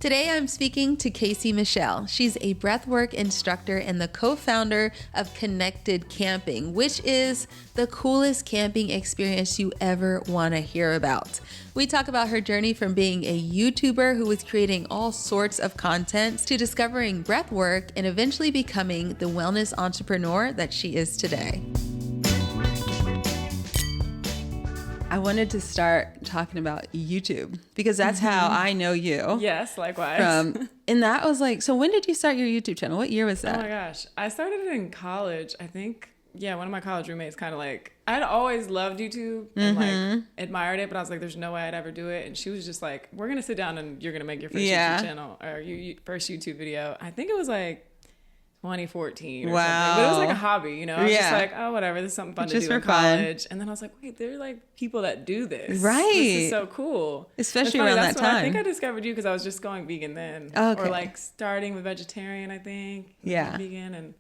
Today I'm speaking to Casey Michelle. She's a breathwork instructor and the co-founder of Connected Camping, which is the coolest camping experience you ever want to hear about. We talk about her journey from being a YouTuber who was creating all sorts of content to discovering breathwork and eventually becoming the wellness entrepreneur that she is today. I wanted to start talking about YouTube because that's how I know you. Yes, likewise. And that was like, so when did you start your YouTube channel? What year was that? Oh my gosh. I started it in college. I think, one of my college roommates kind of like, I'd always loved YouTube and like admired it, but I was like, there's no way I'd ever do it. And she was just like, we're going to sit down and you're going to make your first YouTube channel or first YouTube video. I think it was like 2014 or something. But it was like a hobby, you know? I was just like, oh, whatever. This is something fun to do in college. Fun. And then I was like, wait, there are like people that do this. Right. This is so cool. Especially around that time. I think I discovered you because I was just going vegan then. Okay. Or like starting with vegetarian, I think. Yeah. Vegan. And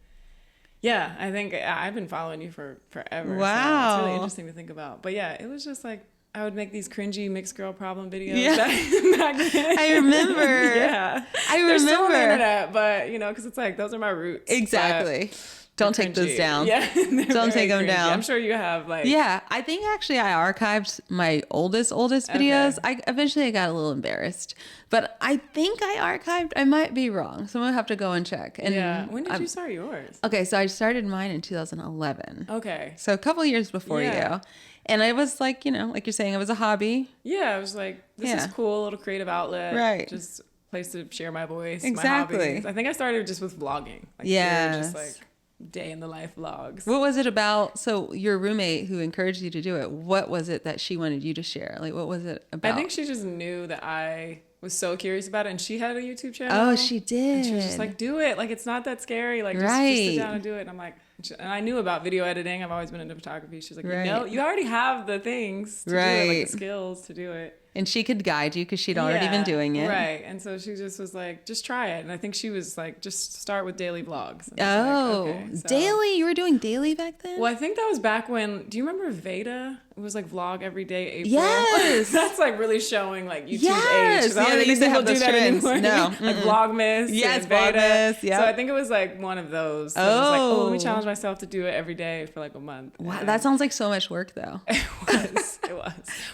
yeah, I think I've been following you for forever. Wow. So it's really interesting to think about. But yeah, it was just like, I would make these cringy mixed girl problem videos back then. I remember. I remember. They're still on the internet, but you know, because it's like, those are my roots. Exactly. Don't take those down. Yeah. Don't take them down. I'm sure you have like. Yeah. I think actually I archived my oldest videos. Okay. I got a little embarrassed, but I think I archived, I might be wrong. So I'm going to have to go and check. And when did you start yours? Okay. So I started mine in 2011. Okay. So a couple years before you. And I was like, you know, like you're saying, it was a hobby. Yeah, I was like, this is cool, a little creative outlet. Right. Just a place to share my voice, exactly. my hobbies. I think I started just with vlogging. Like, just like day in the life vlogs. What was it about? So your roommate who encouraged you to do it, what was it that she wanted you to share? Like, what was it about? I think she just knew that I was so curious about it, and she had a YouTube channel. Oh, she did. And she was just like, do it. Like, it's not that scary. Like, just sit down and do it. And I'm like, and I knew about video editing. I've always been into photography. She's like, you know, you already have the things to do it, like the skills to do it. And she could guide you because she'd already been doing it. Right. And so she just was like, just try it. And I think she was like, just start with daily vlogs. Oh, like, okay, so. Daily? You were doing daily back then? Well, I think that was back when, do you remember Veda? It was like vlog every day, April. Yes. That's like really showing like YouTube's age. Yeah, they used to have those trends. No. Like Vlogmas. Yes, Veda. Vlogmas. Yeah. So I think it was like one of those. So I was like, let me challenge myself to do it every day for like a month. Wow, that sounds like so much work though. It was.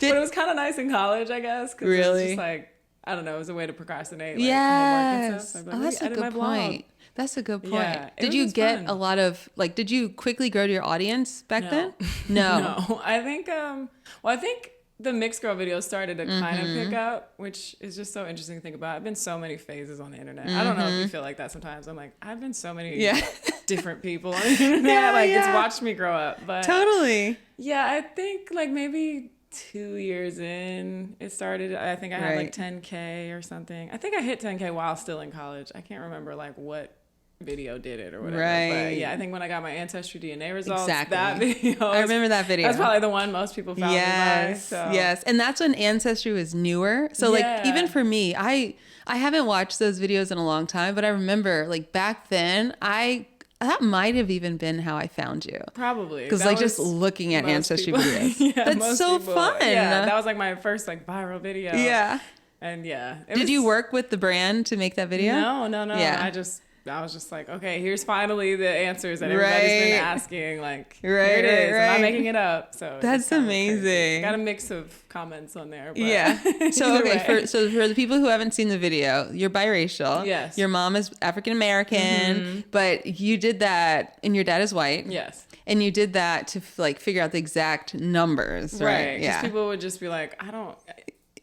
But it was kind of nice in college, I guess. Really? It was just like, I don't know, it was a way to procrastinate. Like, yes. homework and stuff. So like, that's a good point. That's a good point. Yeah, did you get a lot of, like, did you quickly grow to your audience back then? No. No. I think, I think the mixed girl videos started to kind of pick up, which is just so interesting to think about. I've been so many phases on the internet. I don't know if you feel like that sometimes. I'm like, I've been so many different people on the internet. It's watched me grow up. But totally. Yeah, I think like maybe 2 years in, it started. I think I had like 10K or something. I think I hit 10K while still in college. I can't remember like what video did it or whatever. Right. But yeah, I think when I got my ancestry DNA results, that video. I remember that video. That's probably the one most people found me by. So. Yes. And that's when Ancestry was newer. So like even for me, I haven't watched those videos in a long time, but I remember like back then that might have even been how I found you. Probably. Because like just looking at Ancestry videos. That's so fun. Yeah, that was like my first like viral video. Yeah. And did you work with the brand to make that video? No. Yeah. I was just like, okay, here's finally the answers that everybody's been asking. Like, here it is. I'm not making it up. So that's amazing. Got a mix of comments on there. But yeah. So okay, for the people who haven't seen the video, you're biracial. Yes. Your mom is African American, but you did that, and your dad is white. Yes. And you did that to like figure out the exact numbers, right? Because people would just be like, I don't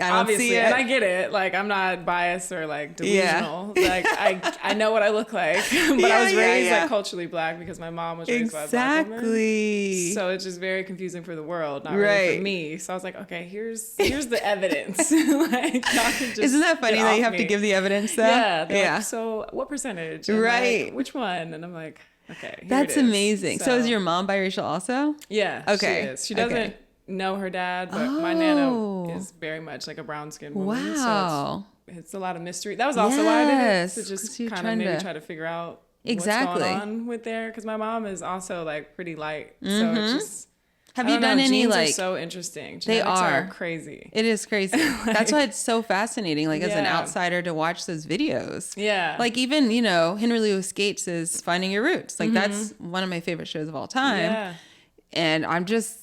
obviously see it. And I get it. Like, I'm not biased or like delusional. Like I know what I look like, but I was raised like culturally black because my mom was raised by a black woman. Exactly. So it's just very confusing for the world, not really for me. So I was like, okay, here's the evidence. Like, y'all can just isn't that funny that you have to give the evidence though? Yeah. Like, so what percentage? And like, which one? And I'm like, okay. That's amazing. So is your mom biracial also? Yeah. Okay. She is. She doesn't know her dad, but my nana is very much like a brown skinned woman. Wow. So it's a lot of mystery. That was also why I did it, to just kind of maybe try to figure out what's going on with there. Because my mom is also like pretty light. So it's just Have you done any genes like? Are so interesting. Genetics They are crazy. It is crazy. That's why it's so fascinating. Like as an Yeah. outsider to watch those videos. Yeah. Like even Henry Louis Gates is Finding Your Roots. Like that's one of my favorite shows of all time. Yeah. And I'm just.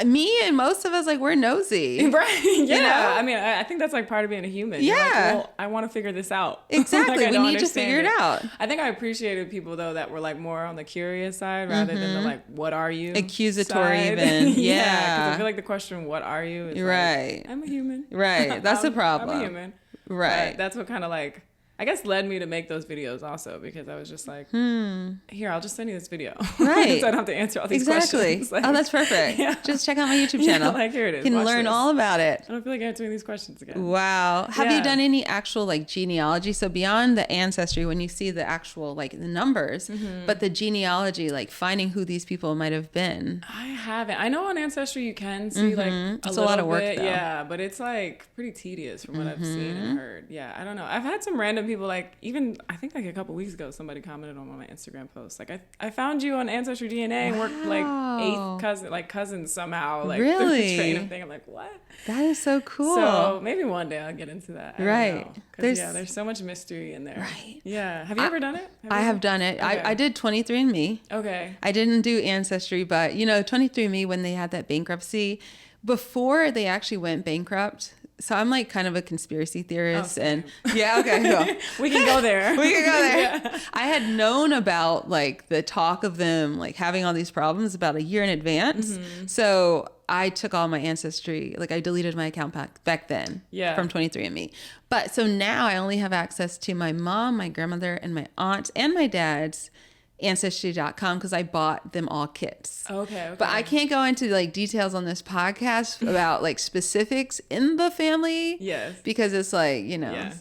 Me and most of us, like, we're nosy. Right. Yeah. You know? I mean, I think that's like part of being a human. Yeah. You're like, well, I want to figure this out. Exactly. Like, we need to figure it out. I think I appreciated people, though, that were like more on the curious side rather than the like, what are you? Accusatory side. even. Yeah. Because I feel like the question, what are you? Is Right. Like, I'm a human. Right. That's the problem. I'm a human. Right. But that's what kind of like, I guess led me to make those videos also because I was just like, here, I'll just send you this video. Right. So I don't have to answer all these Exactly. questions. Like, Oh, that's perfect. Yeah. Just check out my YouTube channel. Yeah, like here it is. You can Watch learn this. all about it. I don't feel like answering these questions again. Wow. Have you Yeah. done any actual like genealogy? So beyond the ancestry, when you see the actual like the numbers, but the genealogy, like finding who these people might have been. I haven't. I know on Ancestry you can see like It's a lot of work, bit, though. yeah, but it's like pretty tedious from what I've seen and heard. Yeah, I don't know. I've had some random people like even I think like a couple weeks ago somebody commented on one of my Instagram posts like I found you on Ancestry DNA and we're like eighth cousins somehow like through Really? this random thing. I'm like what? That is so cool. So maybe one day I'll get into that. I Right. don't know. 'Cause, there's so much mystery in there. Right. Yeah. Have you ever done it? I have done it. Okay. I did 23andMe. Okay. I didn't do Ancestry, but 23andMe, when they had that bankruptcy, before they actually went bankrupt. So I'm like kind of a conspiracy theorist and yeah, okay, cool. We can go there. We can go there. Yeah. I had known about like the talk of them like having all these problems about a year in advance. So I took all my ancestry, like I deleted my account back then from 23andMe. But so now I only have access to my mom, my grandmother, and my aunt and my dad's ancestry.com because I bought them all kits. Okay. But I can't go into like details on this podcast about like specifics in the family. Yes. Because it's like,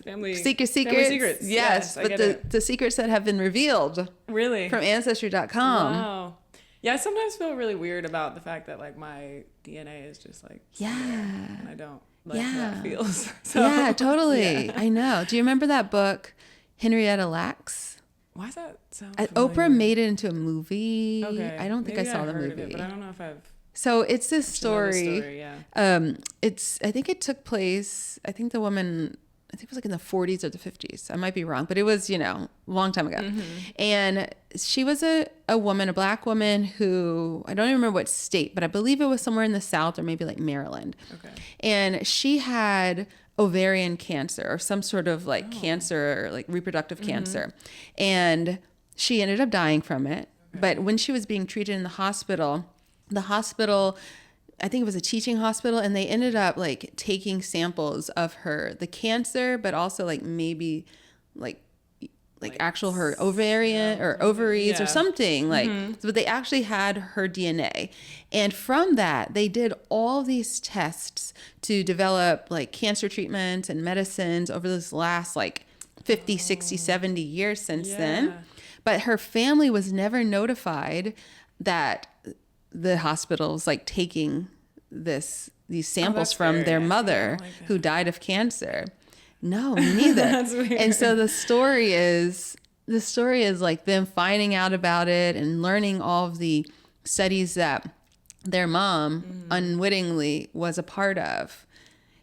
family secrets. Family secrets. Yes. I But get the secrets that have been revealed really from ancestry.com. Wow. Yeah, I sometimes feel really weird about the fact that like my DNA is just like and I don't like how that feels. So, yeah, totally. Yeah. I know. Do you remember that book, Henrietta Lacks? Why does that sound Oprah made it into a movie. Okay. I don't think I saw the heard movie. of it, but I don't know if I've So it's this story. yeah. I think it took place, I think it was like in the 40s or the 50s. I might be wrong, but it was, a long time ago. And she was a woman, a black woman who, I don't even remember what state, but I believe it was somewhere in the South or maybe like Maryland. Okay. And she had ovarian cancer or some sort of like cancer or like reproductive cancer. And she ended up dying from it. Okay. But when she was being treated in the hospital, I think it was a teaching hospital, and they ended up like taking samples of the cancer, but also like maybe like actual her ovarian or ovaries or something but they actually had her DNA. And from that, they did all these tests to develop like cancer treatments and medicines over this last like 50, 60, 70 years since then. But her family was never notified that the hospital's like taking these samples from their mother who died of cancer. No, me neither. That's weird. And so the story is like them finding out about it and learning all of the studies that their mom unwittingly was a part of.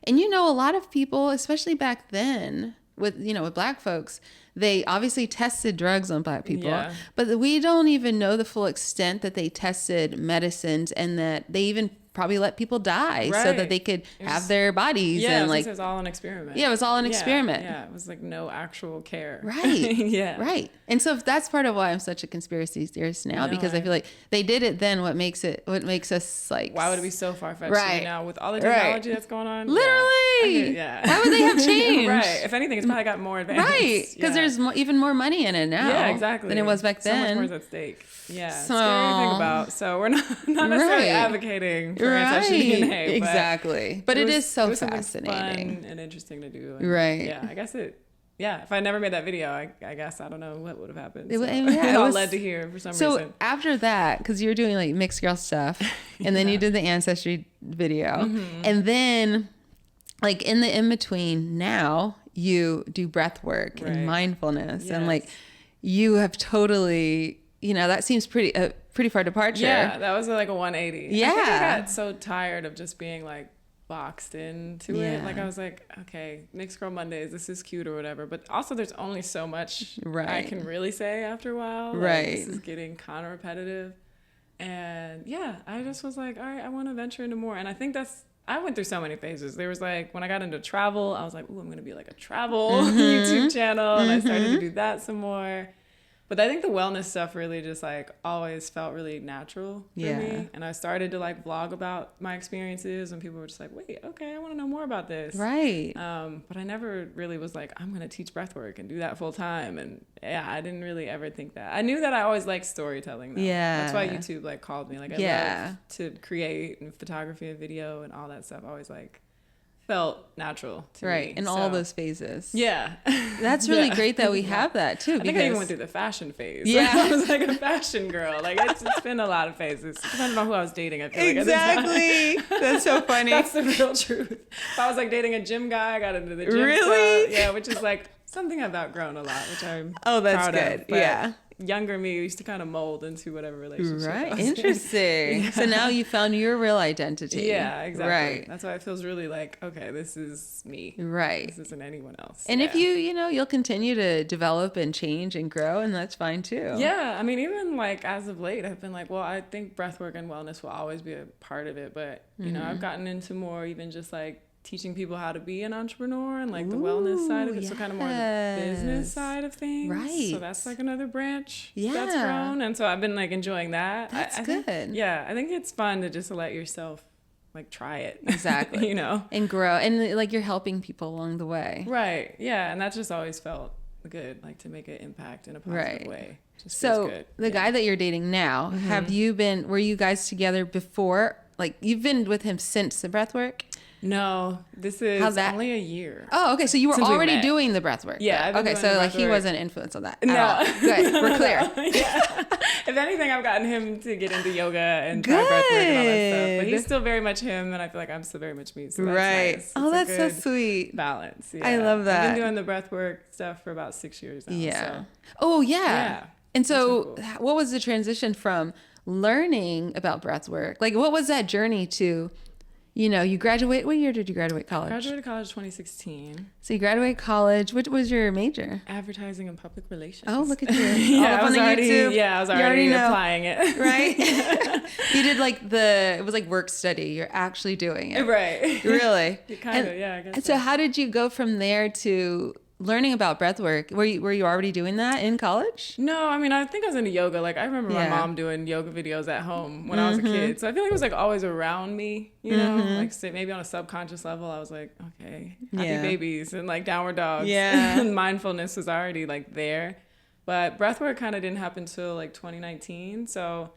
And a lot of people, especially back then with black folks, they obviously tested drugs on black people, but we don't even know the full extent that they tested medicines and that they even probably let people die so that they could have their bodies. Yeah, and like it was all an experiment. Yeah, it was all an experiment. Yeah, it was like no actual care. Right. Yeah. Right. And so that's part of why I'm such a conspiracy theorist now, because I feel like they did it then. What makes us like, why would it be so far-fetched now with all the technology that's going on? Literally. Why would they have changed? Right. If anything, it's probably got more advanced. Right. Because there's even more money in it now. Yeah, exactly. Than it was back then. So much more is at stake. Yeah. So, scary to think about. So we're not necessarily advocating for ancestry DNA. Exactly. But it is so fascinating. Fun and interesting to do. And, right. Yeah. I guess if I never made that video, I guess I don't know what would have happened. So. It all led to here for some reason. So after that, because you were doing like mixed girl stuff, and then you did the ancestry video, and then like in the in between, now you do breath work and mindfulness, and like you have totally that seems pretty far departure. Yeah, that was like a 180. Yeah. I think I got so tired of just being like boxed into it. Like I was like, okay, Mixed Girl Mondays, this is cute or whatever. But also there's only so much I can really say after a while. Like, this is getting kind of repetitive. And yeah, I just was like, all right, I want to venture into more. And I think I went through so many phases. There was like, when I got into travel, I was like, ooh, I'm going to be like a travel YouTube channel. And I started to do that some more. But I think the wellness stuff really just like always felt really natural for me. And I started to like vlog about my experiences and people were just like, wait, okay, I want to know more about this. Right. But I never really was like, I'm going to teach breathwork and do that full time. And yeah, I didn't really ever think that. I knew that I always liked storytelling though. Yeah. That's why YouTube like called me. Like I love to create and photography and video and all that stuff. I always like felt natural to me. In all those phases. Yeah. That's really great that we have that too. I think I even went through the fashion phase. Yeah. Like, I was like a fashion girl. Like it's been a lot of phases. Depending on who I was dating, I feel like. Exactly. That's so funny. That's the real truth. If I was like dating a gym guy, I got into the gym Really? stuff. Yeah, which is like something I've outgrown a lot, which I'm that's proud good. of. But younger me used to kind of mold into whatever relationship. Right. Interesting. Yeah. So now you found your real identity. Yeah, exactly. Right. That's why it feels really like, okay, this is me. Right. This isn't anyone else. And if you'll continue to develop and change and grow, and that's fine too. Yeah. I mean, even like as of late, I've been like, well, I think breathwork and wellness will always be a part of it. But, you know, I've gotten into more even just like teaching people how to be an entrepreneur and like the wellness side of it. So kind of more the business side of things. Right. So that's like another branch that's grown. And so I've been like enjoying that. That's good. I think it's fun to just let yourself like try it. Exactly. And grow. And like you're helping people along the way. Right. Yeah. And that's just always felt good, like to make an impact in a positive way. Just so good. The guy that you're dating now, were you guys together before? Like you've been with him since the breathwork? No, this is only a year. Oh, okay. So you were already doing the breath work. Yeah. Okay. So like he wasn't influenced on that. No. Good. We're clear. Yeah. If anything, I've gotten him to get into yoga and try breath work and all that stuff. But he's still very much him, and I feel like I'm still very much me. So that's nice. Oh, that's so sweet. Balance. Yeah. I love that. I've been doing the breath work stuff for about 6 years now. Yeah. So. Oh, yeah. And so cool. What was the transition from learning about breath work? Like, what was that journey to... you graduate. What year did you graduate college? Graduated college 2016. So you graduated college. What was your major? Advertising and public relations. Oh, look at you. I was already applying it. Right? You did it was like work study. You're actually doing it. Right. Really? Kind of, yeah, I guess. And so how did you go from there to learning about breath work? Were you already doing that in college? No, I mean, I think I was into yoga. Like I remember my mom doing yoga videos at home when I was a kid. So I feel like it was like always around me, like maybe on a subconscious level, I was like, okay, happy babies and like downward dogs. Yeah. And mindfulness was already like there. But breathwork kind of didn't happen until like 2019. So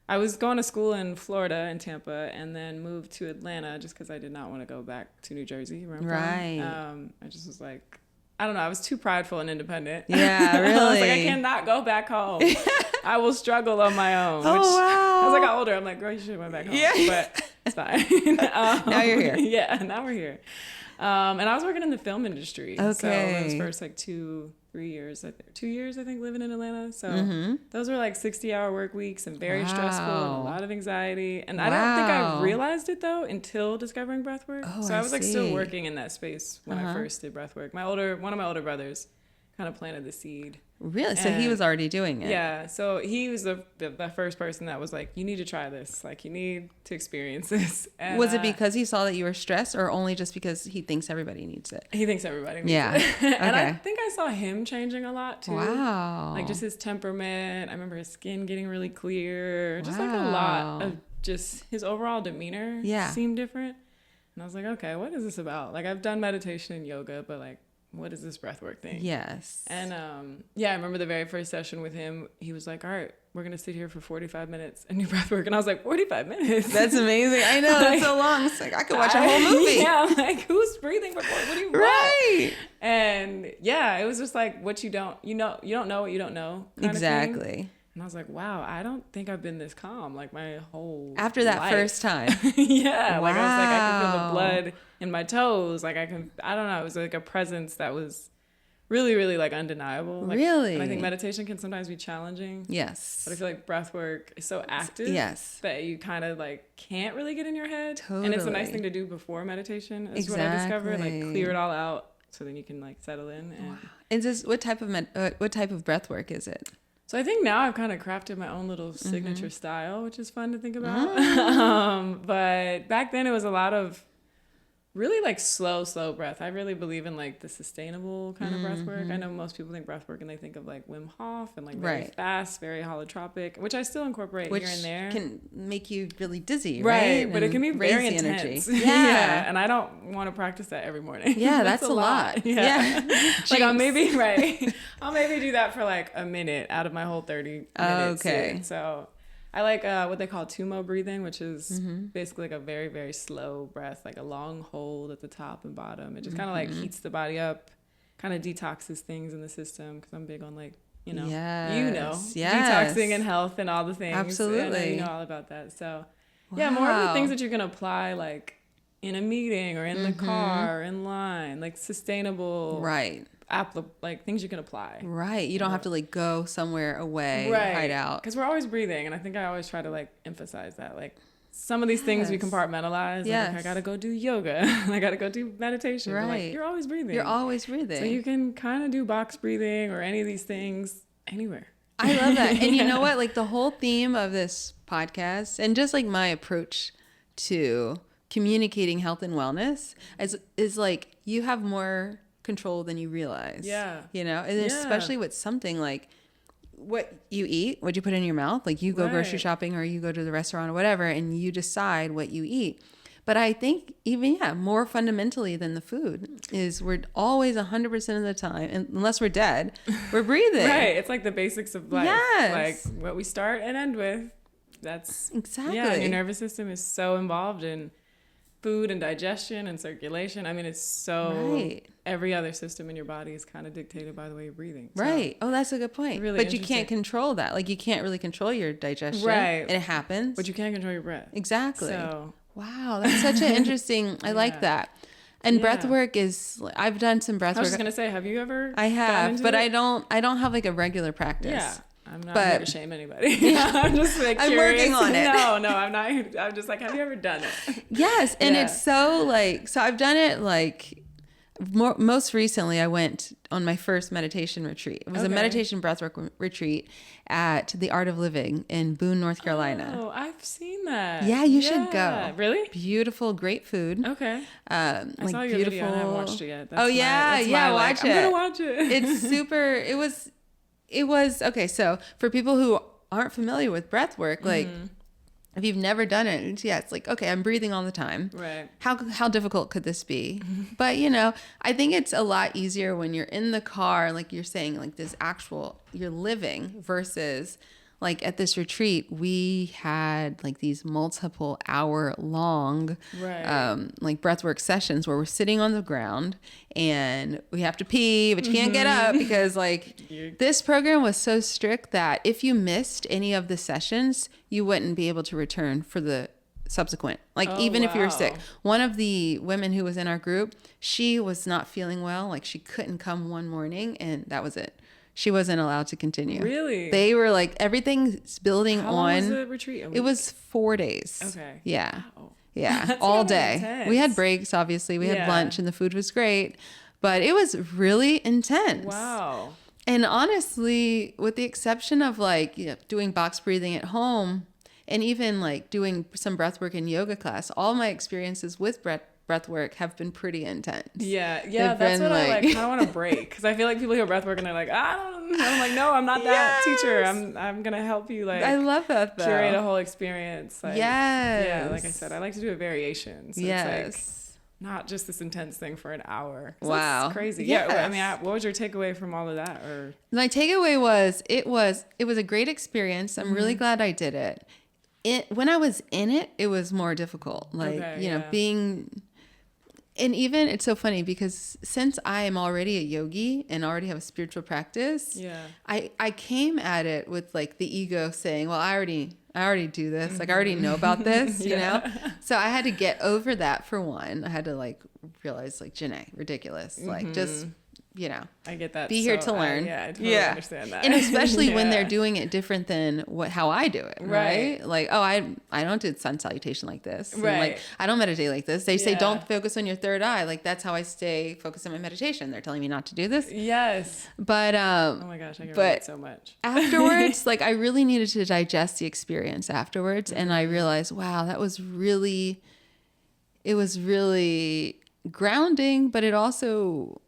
I was going to school in Florida in Tampa and then moved to Atlanta just because I did not want to go back to New Jersey. Right. I just was like, I don't know. I was too prideful and independent. Yeah, really. I was like, I cannot go back home. I will struggle on my own. Oh, wow. As I got older, I'm like, girl, you should have went back home. Yeah. But it's fine. Now you're here. Yeah, now we're here. And I was working in the film industry. Okay. So those first like 2 years, 2 years, I think, living in Atlanta. So those were like 60-hour work weeks and very stressful and a lot of anxiety. And I don't think I realized it though until discovering breathwork. Oh, so I was like still working in that space when I first did breathwork. One of my older brothers kind of planted the seed. Really? So he was already doing it? Yeah. So he was the first person that was like, you need to try this. Like, you need to experience this. And, was it because he saw that you were stressed or only just because he thinks everybody needs it? He thinks everybody needs it. And I think I saw him changing a lot too. Wow. Like just his temperament. I remember his skin getting really clear. Just like a lot of just his overall demeanor seemed different. And I was like, okay, what is this about? Like I've done meditation and yoga, but like, what is this breathwork thing? Yes. And I remember the very first session with him, he was like, all right, we're going to sit here for 45 minutes and do breathwork. And I was like, 45 minutes? That's amazing. I know, that's so long. It's like, I could watch a whole movie. Yeah, I'm like, who's breathing before? What do you want? Right. And it was just like, what you don't know what you don't know. Exactly. And I was like, wow, I don't think I've been this calm like my whole After that life. First time. Yeah. Wow. Like I was like, I could feel the blood in my toes. Like I don't know. It was like a presence that was really, really like undeniable. Like, really? And I think meditation can sometimes be challenging. Yes. But I feel like breath work is so active. Yes. That you kind of like can't really get in your head. Totally. And it's a nice thing to do before meditation. That's exactly. what I discovered. Like clear it all out so then you can like settle in. And wow. Is this what type of breath work is it? so I think now I've kind of crafted my own little signature style, which is fun to think about. But back then it was a lot of really like slow breath. I really believe in like the sustainable kind of breath work. I know most people think breath work and they think of like Wim Hof and like very fast, very holotropic, which I still incorporate here and there. Can make you really dizzy, right? But it can be very intense. Yeah. And I don't want to practice that every morning. Yeah, that's a lot. Yeah. Like I'll maybe do that for like a minute out of my whole 30 minutes. Okay. So I like what they call tumo breathing, which is basically like a very, very slow breath, like a long hold at the top and bottom. It just kind of like heats the body up, kind of detoxes things in the system because I'm big on like, detoxing and health and all the things. Absolutely. And you know all about that. So yeah, more of the things that you can apply like in a meeting or in the car, in line, like sustainable. Right. Like things you can apply. Right. You don't have to like go somewhere away, hide out. Because we're always breathing. And I think I always try to like emphasize that. Like some of these things we compartmentalize. Like I got to go do yoga. I got to go do meditation. Right. But like, you're always breathing. You're always breathing. So you can kind of do box breathing or any of these things anywhere. I love that. And you know what? Like the whole theme of this podcast and just like my approach to communicating health and wellness is like you have more control than you realize. Yeah. You know, and especially with something like what you eat, what you put in your mouth, like you go grocery shopping or you go to the restaurant or whatever, and you decide what you eat. But I think even, more fundamentally than the food is we're always 100% of the time, unless we're dead, we're breathing. Right. It's like the basics of life. Yes. Like what we start and end with. That's exactly. Yeah. And your nervous system is so involved in food and digestion and circulation. I mean, it's so every other system in your body is kind of dictated by the way you're breathing. So right. Oh, that's a good point. Really but you can't control that. Like you can't really control your digestion. Right. And it happens. But you can control your breath. Exactly. So wow, that's such an interesting. I like that. And breath work is. I've done some breath work. I was just gonna say, have you ever? I have, but I don't have like a regular practice. Yeah. I'm not here to shame anybody. I'm just like curious. I'm working on it. No, I'm not. I'm just like, have you ever done it? Yes, and it's so like, so I've done it like, most recently I went on my first meditation retreat. It was a meditation breathwork retreat at the Art of Living in Boone, North Carolina. Oh, I've seen that. Yeah, you should go. Really? Beautiful, great food. Okay. I saw your video. I haven't watched it yet. That's watch it. I'm gonna watch it. It's super. It was okay. So for people who aren't familiar with breath work, like if you've never done it, it's like, okay, I'm breathing all the time. Right. How difficult could this be? But I think it's a lot easier when you're in the car, like you're saying, like you're living versus like at this retreat, we had like these multiple hour long, like breathwork sessions where we're sitting on the ground and we have to pee, but you can't get up because like this program was so strict that if you missed any of the sessions, you wouldn't be able to return for the subsequent. Like even if you were sick. One of the women who was in our group, she was not feeling well. Like she couldn't come one morning and that was it. She wasn't allowed to continue. Really? They were like, everything's building on. How long was the retreat? It was 4 days. Okay. Yeah. Wow. Yeah. All day. Intense. We had breaks, obviously. We had lunch and the food was great. But it was really intense. Wow. And honestly, with the exception of like doing box breathing at home and even like doing some breath work in yoga class, all my experiences with breath work have been pretty intense. Yeah, that's what I like. I want to break because I feel like people hear breath work and they're like, I don't know. I'm like, no, I'm not that teacher. I'm gonna help you. Like, I love that though. Curate a whole experience. Like, yes. Yeah, like I said, I like to do a variation. So it's like not just this intense thing for an hour. Wow, that's crazy. Yes. Yeah, I mean, what was your takeaway from all of that? Or my takeaway was it was a great experience. I'm really glad I did it. When I was in it, it was more difficult. Like being. And even it's so funny because since I am already a yogi and already have a spiritual practice, I came at it with like the ego saying, well, I already do this. Like I already know about this, you know? So I had to get over that for one. I had to like realize like, Janae, ridiculous. Like just I get that. Be here to learn. I totally understand that. And especially when they're doing it different than how I do it, right? Like, oh, I don't do sun salutation like this. Right. And like, I don't meditate like this. They say don't focus on your third eye. Like, that's how I stay focused on my meditation. They're telling me not to do this. Yes. But oh my gosh, I can relate so much. Afterwards, like, I really needed to digest the experience afterwards, and I realized, wow, it was really grounding, but it also,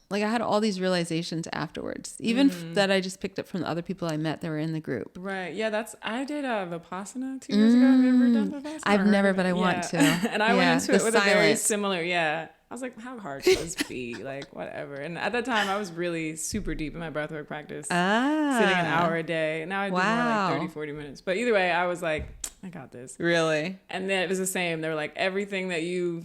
like, I had all these realizations afterwards, even that I just picked up from the other people I met that were in the group. Right. Yeah, I did Vipassana 2 years ago. Have you ever done Vipassana? I've never, but I want to. And I went into it with a very similar, I was like, how hard could this be? Like, whatever. And at that time, I was really super deep in my breathwork practice. Sitting an hour a day. Now I do more like 30, 40 minutes. But either way, I was like, I got this. Really? And then it was the same. They were like, everything that you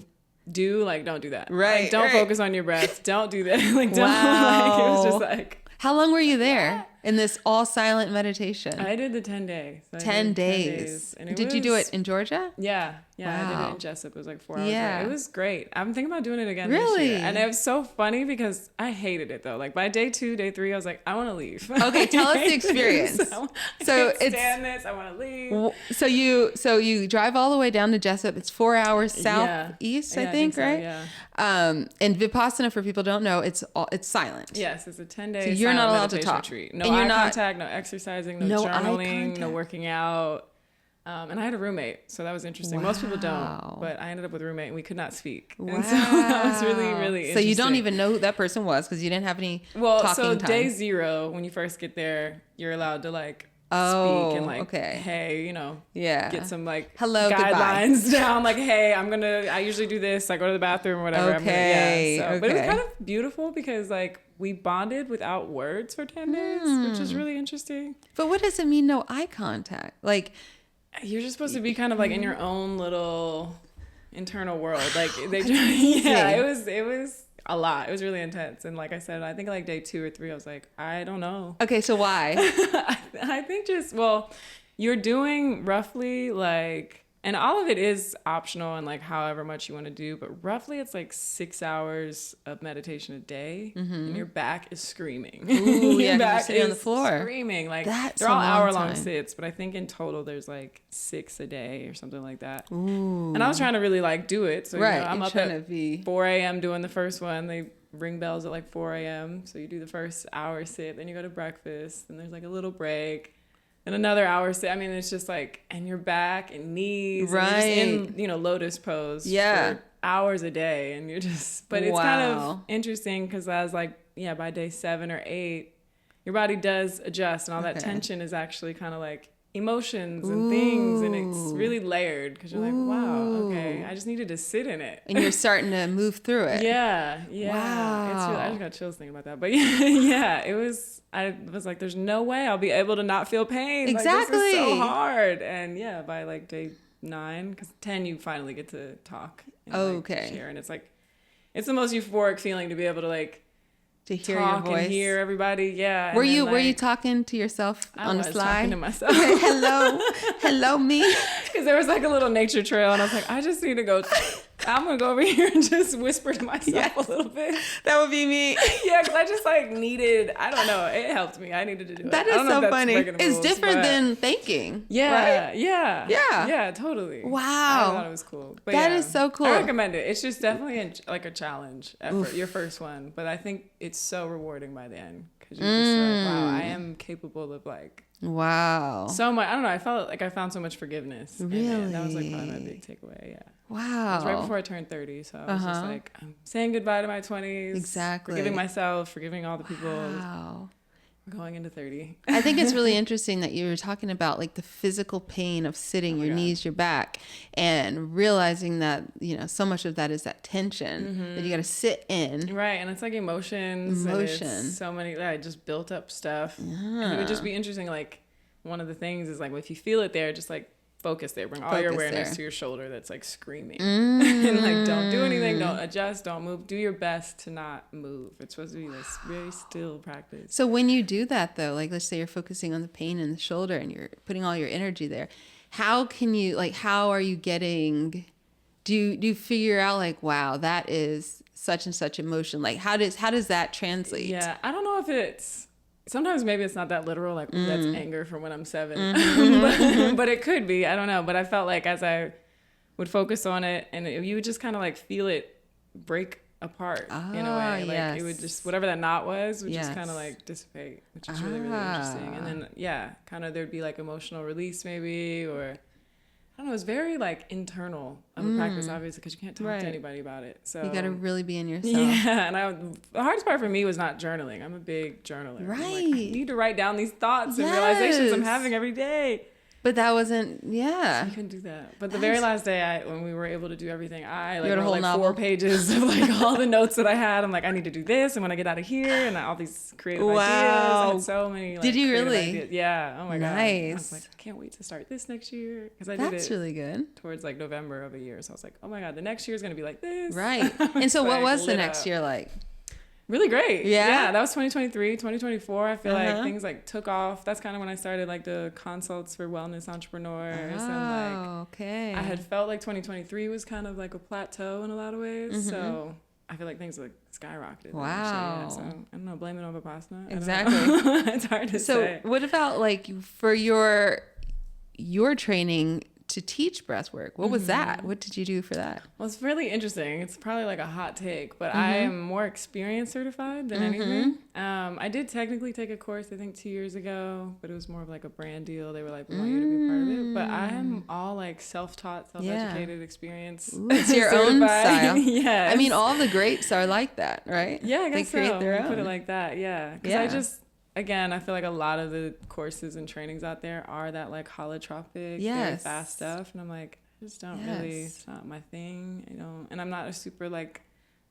do, like, don't do that. Right. Like, don't focus on your breath. Don't do that. Like, don't. Like, it was just like. How long were you there in this all silent meditation? I did the 10 day. So 10 days. And did you do it in Georgia? Yeah. Wow. I did it in Jessup. It was like 4 hours. Yeah. It was great. I'm thinking about doing it again Really? this year. And it was so funny because I hated it though. Like by day 2, day 3, I was like, I want to leave. Okay, tell us the experience. I can't stand this. I want to leave. So you drive all the way down to Jessup. It's 4 hours southeast, I think, right? Yeah. And Vipassana, for people who don't know, it's silent. Yes, it's a 10-day. So you're not allowed to talk. Retreat. No eye contact, no exercising, no journaling, no working out. And I had a roommate, so that was interesting. Most people don't, but I ended up with a roommate, and we could not speak. Wow. And so that was really, really interesting. So you don't even know who that person was because you didn't have any talking time. Day 0, when you first get there, you're allowed to like speak and like, hey, get some like guidelines down. Like, hey, I usually do this. I go to the bathroom or whatever. But it was kind of beautiful because like we bonded without words for 10 days, which is really interesting. But what does it mean, no eye contact? Like, you're just supposed to be kind of like in your own little internal world. Like it was a lot. It was really intense. And like I said, I think like day 2 or 3, I was like, I don't know. Okay, so why? I think you're doing roughly like, and all of it is optional and like however much you want to do, but roughly it's like 6 hours of meditation a day, and your back is screaming. Ooh, your back is sitting on the floor, screaming. Like they're all hour-long sits, but I think in total there's like 6 a day or something like that. Ooh. And I was trying to really like do it, so I'm up at 4 a.m. doing the first one. They ring bells at like 4 a.m. So you do the first hour sit, then you go to breakfast, and there's like a little break. And another hour sit. I mean, it's just like, and your back and knees, right? And you're just in, lotus pose, for hours a day, and you're just. But it's kind of interesting because I was like, by day 7 or 8, your body does adjust, and all that tension is actually kind of like emotions and things, and it's really layered because you're like, wow, okay, I just needed to sit in it, and you're starting to move through it. Yeah. Wow. It's really, I just got chills thinking about that, but it was. I was like, there's no way I'll be able to not feel pain. Exactly. Like, this is so hard. And by like day 9, because 10 you finally get to talk. And, share, and it's like, it's the most euphoric feeling to be able to like to hear talk your voice and hear everybody. Yeah. Were you talking to yourself on the slide? I was talking to myself. Hello, me. Because there was like a little nature trail, and I was like, I just need to go. I'm gonna go over here and just whisper to myself a little bit. That would be me. Yeah, because I just like needed. I don't know. It helped me. I needed to do it. That is so funny. It's different than thinking. Yeah, right? Yeah, totally. Wow, I thought it was cool. But that is so cool. I recommend it. It's just definitely like a challenge effort. Your first one, but I think it's so rewarding by the end because you're just like, wow, I am capable of like. Wow. So much. I don't know. I felt like I found so much forgiveness. Really? That was like probably my big takeaway. Yeah. Wow. It was right before I turned 30. So I was just like, I'm saying goodbye to my 20s. Exactly. Forgiving myself, forgiving all the people. Wow. Going into 30. I think it's really interesting that you were talking about like the physical pain of sitting, your knees, your back, and realizing that, so much of that is that tension that you got to sit in. Right. And it's like emotions. And it's so many, I just built up stuff. Yeah. And it would just be interesting. Like one of the things is like, if you feel it there, just like focus there, bring all your awareness to your shoulder that's like screaming. And like, don't do anything, don't adjust, don't move, do your best to not move. It's supposed to be this very still practice. So when you do that though, like let's say you're focusing on the pain in the shoulder and you're putting all your energy there, how are you getting do you figure out like, wow, that is such and such emotion? Like how does that translate? Yeah, I don't know if it's, sometimes maybe it's not that literal, like, ooh, that's anger from when I'm 7. But it could be, I don't know. But I felt like as I would focus on it, and you would just kind of like feel it break apart in a way. Like it would just, whatever that knot was would just kind of like dissipate, which is really, really interesting. And then, yeah, kind of there'd be like emotional release maybe, or I don't know, it's very like internal of a practice, obviously, because you can't talk to anybody about it. So you got to really be in yourself. Yeah, and the hardest part for me was not journaling. I'm a big journaler. Right. I'm like, I need to write down these thoughts and realizations I'm having every day. But that wasn't, You couldn't do that. But the very last day, when we were able to do everything, I like wrote like 4 pages of like all the notes that I had. I'm like, I need to do this, and when I get out of here, and all these creative ideas. I had so many. Like, did you really? Ideas. Yeah. Oh my god. Nice. I was like, I can't wait to start this next year, because I did it. That's really good. Towards like November of a year, so I was like, oh my god, the next year is gonna be like this. Right. And so, what was the next year like? Really great. Yeah. That was 2023. 2024, I feel like things like took off. That's kind of when I started like the consults for wellness entrepreneurs. And like, I had felt like 2023 was kind of like a plateau in a lot of ways. So I feel like things like skyrocketed. Wow. So I don't know, blame it on Vipassana. Exactly. It's hard to say. So what about like for your training to teach breath work? What was that? What did you do for that? Well, it's really interesting. It's probably like a hot take, but I am more experience certified than anything. I did technically take a course, I think 2 years ago, but it was more of like a brand deal. They were like, we want you to be a part of it. But I am all like self-taught, self-educated experience. Ooh, it's your own style. Yeah. I mean, all the greats are like that, right? Yeah, I guess they create so. their own. Put it like that, yeah. Because again, I feel like a lot of the courses and trainings out there are that like holotropic, very fast stuff. And I'm like, I just don't really, it's not my thing. And I'm not a super like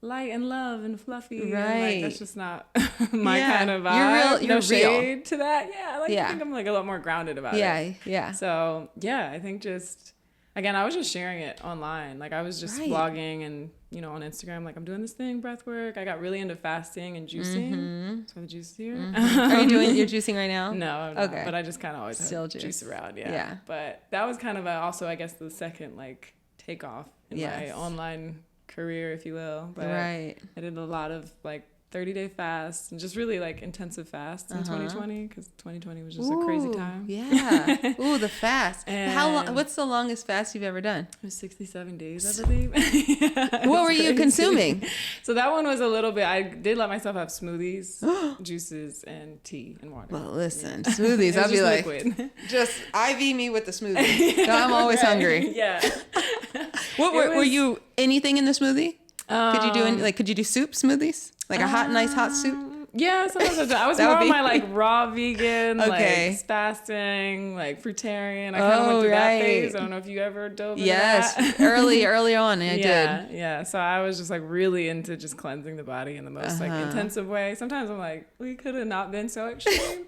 light and love and fluffy. Right. And, like, that's just not my kind of vibe. You're no shade to that. Yeah. I think I'm like a lot more grounded about it. Yeah. So yeah, I think just, again, I was just sharing it online. Like I was just blogging and, on Instagram, like I'm doing this thing, breath work. I got really into fasting and juicing. That's why the juice is here. Are you doing your juicing right now? No, I'm not, but I just kind of always still have juice around. Yeah. But that was kind of also, I guess, the second like takeoff in my online career, if you will. But I did a lot of like 30-day fasts and just really like intensive fasts in 2020, because 2020 was just a crazy time. Yeah. Ooh, the fast. How long? What's the longest fast you've ever done? It was 67 days, I believe. What were you consuming? So that one was a little bit, I did let myself have smoothies, juices, and tea and water. Well, listen, smoothies, I'll be like, just IV me with the smoothie. No, I'm always hungry. Yeah. Were you anything in the smoothie? Could you do soup smoothies? Like a nice hot soup? Yeah, sometimes I was more on my like raw vegan, like fasting, like fruitarian. I kind of went through that phase. I don't know if you ever dove into that. early on, I did. Yeah. So I was just like really into just cleansing the body in the most like intensive way. Sometimes I'm like, we could have not been so extreme.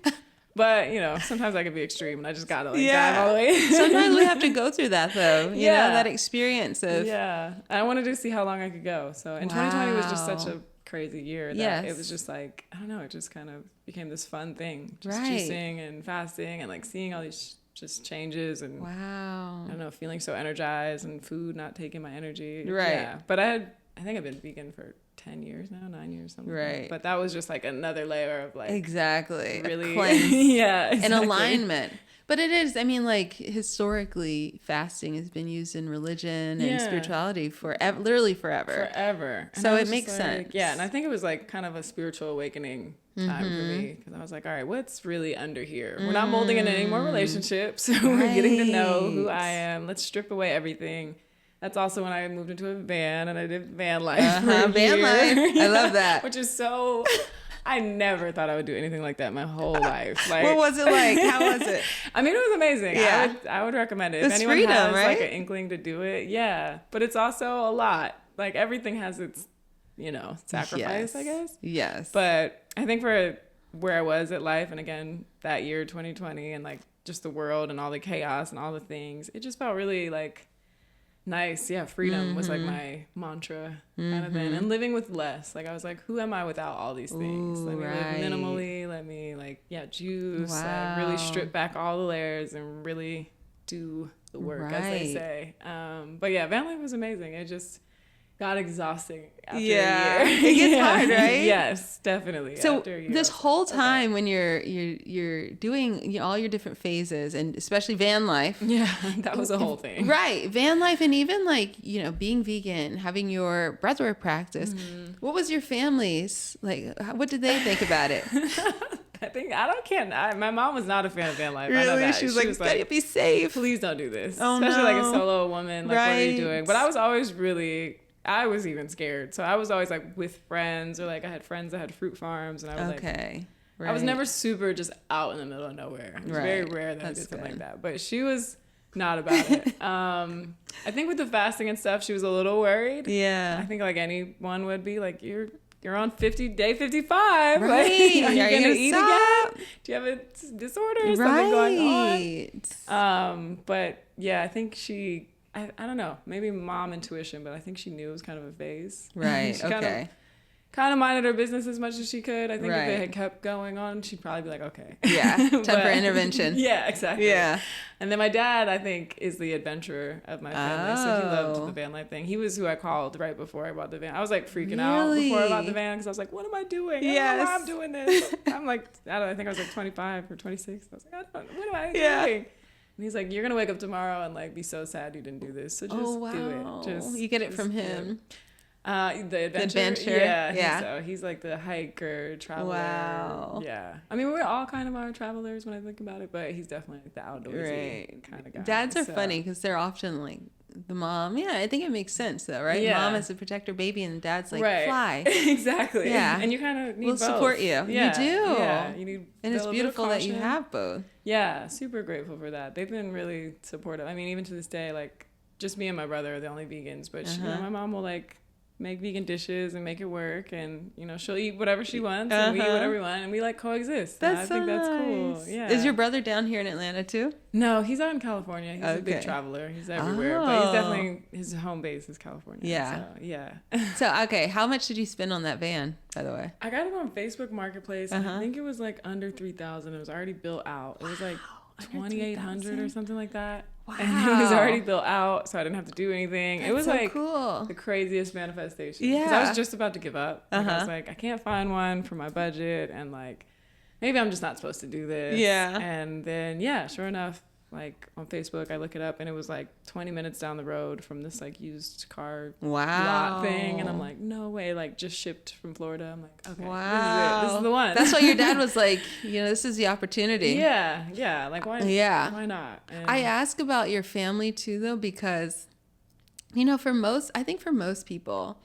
But, sometimes I could be extreme and I just got to dive all the way. Sometimes we have to go through that though. You know, that experience of. Yeah. I wanted to see how long I could go. So, and 2020 was just such a crazy year that it was just like, I don't know, it just kind of became this fun thing. Just juicing and fasting and like seeing all these just changes and I don't know, feeling so energized and food not taking my energy. Right. Yeah. But I think I've been vegan for 10 years now, 9 years, something like that. But that was just like another layer of like really an alignment. But it is, I mean, like historically fasting has been used in religion and spirituality literally forever. So it makes sense. Yeah, and I think it was like kind of a spiritual awakening time for me, because I was like, all right, what's really under here? We're not molding into any more relationships. We're getting to know who I am. Let's strip away everything. That's also when I moved into a van and I did van life. Van life. I love that. Which is so, I never thought I would do anything like that my whole life. Like, what was it like? How was it? I mean, it was amazing. Yeah. I would recommend it. If anyone has like an inkling to do it, but it's also a lot. Like everything has its, sacrifice, I guess. Yes. But I think for where I was at life, and again, that year, 2020, and like just the world and all the chaos and all the things, it just felt really like, nice. Yeah. Freedom was like my mantra kind of thing. And living with less. Like I was like, who am I without all these things? Let me live minimally. Let me juice. Like really strip back all the layers and really do the work, as they say. But yeah, van life was amazing. It just got exhausting after a year. It gets hard, right? Yes, definitely. So after a year, this whole time when you're doing all your different phases, and especially van life. Yeah, that was a whole thing. Right. Van life, and even like, being vegan, having your breathwork practice. What was your family's, like, what did they think about it? My mom was not a fan of van life. Really? I know that. She was like, gotta be safe. Please don't do this. Oh, especially like a no. solo woman. Like, what are you doing? But I was always I was even scared. So I was always like with friends, or like I had friends that had fruit farms, and I was Right. I was never super just out in the middle of nowhere. It was very rare that I did something like that. But she was not about it. I think with the fasting and stuff, she was a little worried. Yeah. I think like anyone would be, like, you're on day 55. Right. Like, are you going to eat stop? again? Do you have a disorder or something going on? But yeah, I think I don't know, maybe mom intuition, but I think she knew it was kind of a phase. Right. She kind of minded her business as much as she could. I think if it had kept going on, she'd probably be like, okay. Yeah. Time for intervention. Yeah, exactly. Yeah. And then my dad, I think, is the adventurer of my family. So he loved the van life thing. He was who I called right before I bought the van. I was like freaking out before I bought the van, because I was like, what am I doing? I don't know why I'm doing this. I'm like, I think I was like 25 or 26. I was like, what am I doing? And he's like, you're going to wake up tomorrow and like be so sad you didn't do this. So just do it. You get it from him. The adventure. Yeah. So he's like the hiker, traveler. Wow. Yeah. I mean, we're all kind of our travelers when I think about it, but he's definitely like the outdoorsy kind of guy. Dads are funny because they're often like the mom. Yeah, I think it makes sense though, right? Yeah. Mom is to protect her baby, and dad's like, fly. Exactly. Yeah. And you kind of need both. We'll support you. Yeah. You do. Yeah. You need. And it's beautiful that you have both. Yeah. Super grateful for that. They've been really supportive. I mean, even to this day, like, just me and my brother are the only vegans, but my mom will like make vegan dishes and make it work, and she'll eat whatever she wants, and we eat whatever we want, and we like coexist. I think that's cool. Yeah. Is your brother down here in Atlanta too? No, he's out in California. He's a big traveler. He's everywhere, but he's definitely, his home base is California. Yeah. So, yeah. So okay, how much did you spend on that van, by the way? I got it on Facebook Marketplace. And I think it was like under $3,000. It was already built out. It was like 2,800 or something like that. Wow. And it was already built out, so I didn't have to do anything. It was so like cool. The craziest manifestation. Yeah. Because I was just about to give up. Like, I was like, I can't find one for my budget, and like, maybe I'm just not supposed to do this. Yeah. And then, sure enough, like on Facebook, I look it up, and it was like 20 minutes down the road from this like used car lot thing, and I'm like, no way, like just shipped from Florida. I'm like, okay, wow, this is the one. That's why your dad was like, this is the opportunity. Yeah, like why not? And I ask about your family too, though, because for most people,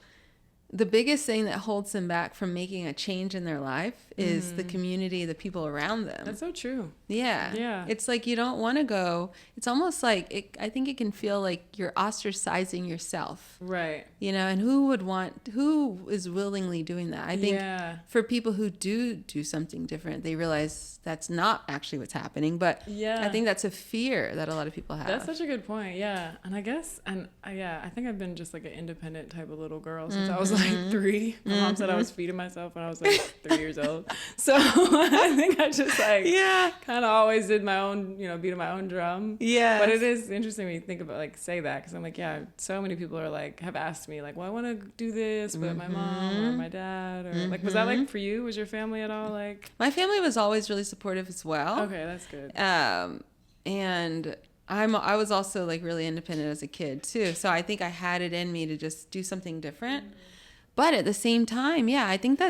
the biggest thing that holds them back from making a change in their life is the community, the people around them. That's so true. Yeah. It's like you don't want to go. It's almost like I think it can feel like you're ostracizing yourself. Right. And who is willingly doing that? I think for people who do something different, they realize that's not actually what's happening. But I think that's a fear that a lot of people have. That's such a good point. Yeah. And I guess, I think I've been just like an independent type of little girl since I was like 3. My mom said I was feeding myself when I was like 3 years old. So I think I just like kind of always did my own, beating my own drum. Yeah. But it is interesting when you think about like say that, because I'm like, so many people are like have asked me like, well, I want to do this, but my mom or my dad or like, was that like for you? Was your family at all like? My family was always really supportive as well. Okay, that's good. And I was also like really independent as a kid too, so I think I had it in me to just do something different. But at the same time, I think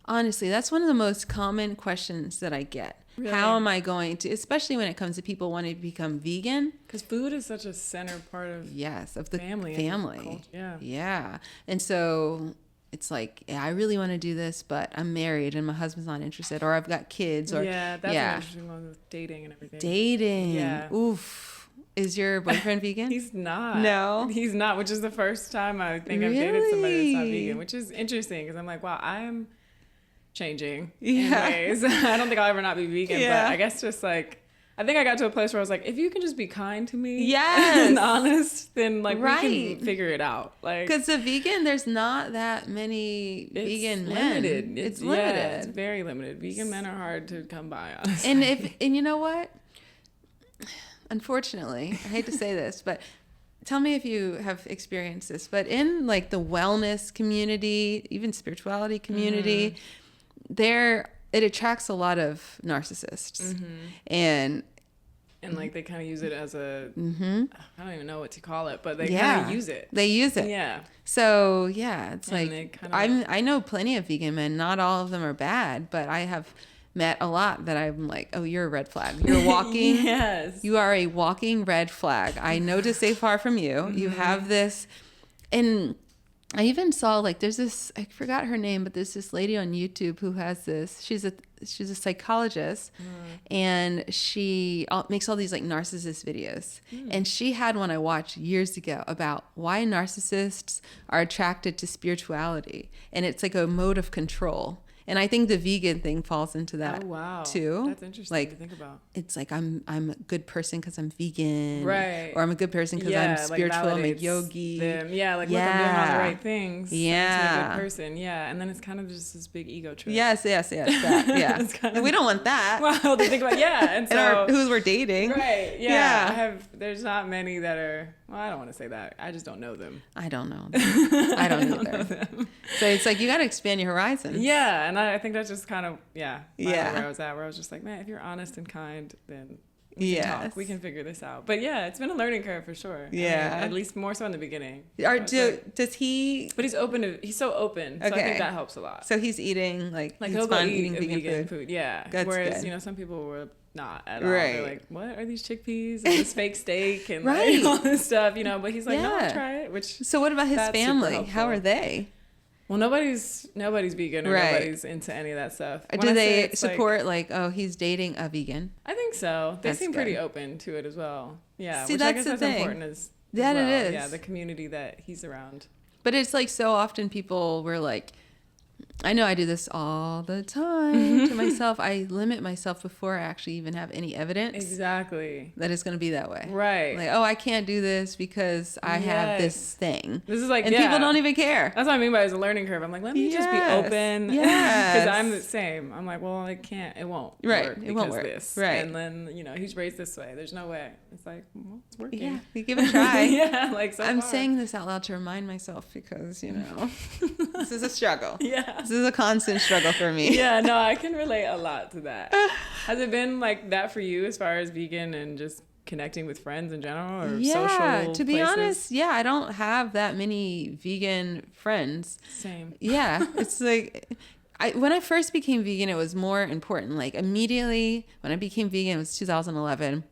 honestly, that's one of the most common questions that I get. Really? How am I going to, especially when it comes to people wanting to become vegan? Because food is such a center part of the family. Yeah. And so it's like, I really want to do this, but I'm married and my husband's not interested, or I've got kids. Or that's an interesting one with dating and everything. Dating. Yeah. Oof. Is your boyfriend vegan? He's not. No? He's not, which is the first time I think I've dated somebody that's not vegan, which is interesting because I'm like, wow, I'm changing in ways. I don't think I'll ever not be vegan, but I guess just like, I think I got to a place where I was like, if you can just be kind to me and honest, then like we can figure it out. Like, because a vegan, there's not that many vegan men. It's limited. Yeah, it's very limited. Vegan men are hard to come by, honestly. And you know what? unfortunately, I hate to say this, but tell me if you have experienced this, but in like the wellness community, even spirituality community, it attracts a lot of narcissists. And like they kind of use it as a, I don't even know what to call it, but they yeah, kind of use it. They use it. Yeah. So yeah, it's And like, kinda, I know plenty of vegan men. Not all of them are bad, but I have met a lot that I'm like, oh, you're a red flag. You're walking. Yes. You are a walking red flag. I know to stay far from you. You have this. And I even saw like, there's this, I forgot her name, but there's this lady on YouTube who has this, she's a psychologist and she makes all these like narcissist videos. And she had one I watched years ago about why narcissists are attracted to spirituality. And it's like a mode of control. And I think the vegan thing falls into that too. That's interesting to think about. It's like I'm a good person because I'm vegan, right? Or I'm a good person because I'm spiritual. I'm a yogi. Look, I'm doing all the right things. Yeah, I'm a good person. Yeah, and then it's kind of just this big ego trip. Yes, that, yeah. And we don't want that. Well, to think about, and so who we're dating, right? Yeah. There's not many that are. Well, I don't want to say that. I just don't know them. I don't know them. I don't either. So it's like you got to expand your horizons. Yeah, and I think that's just kind of where I was at. Where I was just like, man, if you're honest and kind, then we can talk. We can figure this out. But yeah, it's been a learning curve for sure. Yeah, at least more so in the beginning. Does he? But he's open to. He's so open. So I think that helps a lot. So he's eating like he'll go eating vegan food. Yeah. That's whereas good. Some people were not at all. They're like, what are these chickpeas and this fake steak and like, all this stuff, but he's like, no, try it. So what about his family? How are they? Well, nobody's vegan or nobody's into any of that stuff. Do they support like, oh, he's dating a vegan? I think so. They seem pretty open to it as well. Yeah, see, which that's I guess the that's thing. important as it is. Yeah, the community that he's around. But it's like so often people were like, I know I do this all the time to myself. I limit myself before I actually even have any evidence. Exactly. That it's going to be that way. Right. Like, oh, I can't do this because I have this thing. This is like, and people don't even care. That's what I mean by it's a learning curve. I'm like, let me just be open. Yeah. Because I'm the same. I'm like, well, it won't work. It won't work. This. Right. And then, he's raised this way. There's no way. It's like, well, it's working. Yeah. We give it a try. I'm far. saying this out loud to remind myself because, this is a struggle. Yeah. This is a constant struggle for me. Yeah, no, I can relate a lot to that. Has it been like that for you as far as vegan and just connecting with friends in general or social to be places? honest, I don't have that many vegan friends. Same. Yeah, it's like when I first became vegan, it was more important. Like immediately when I became vegan, it was 2011.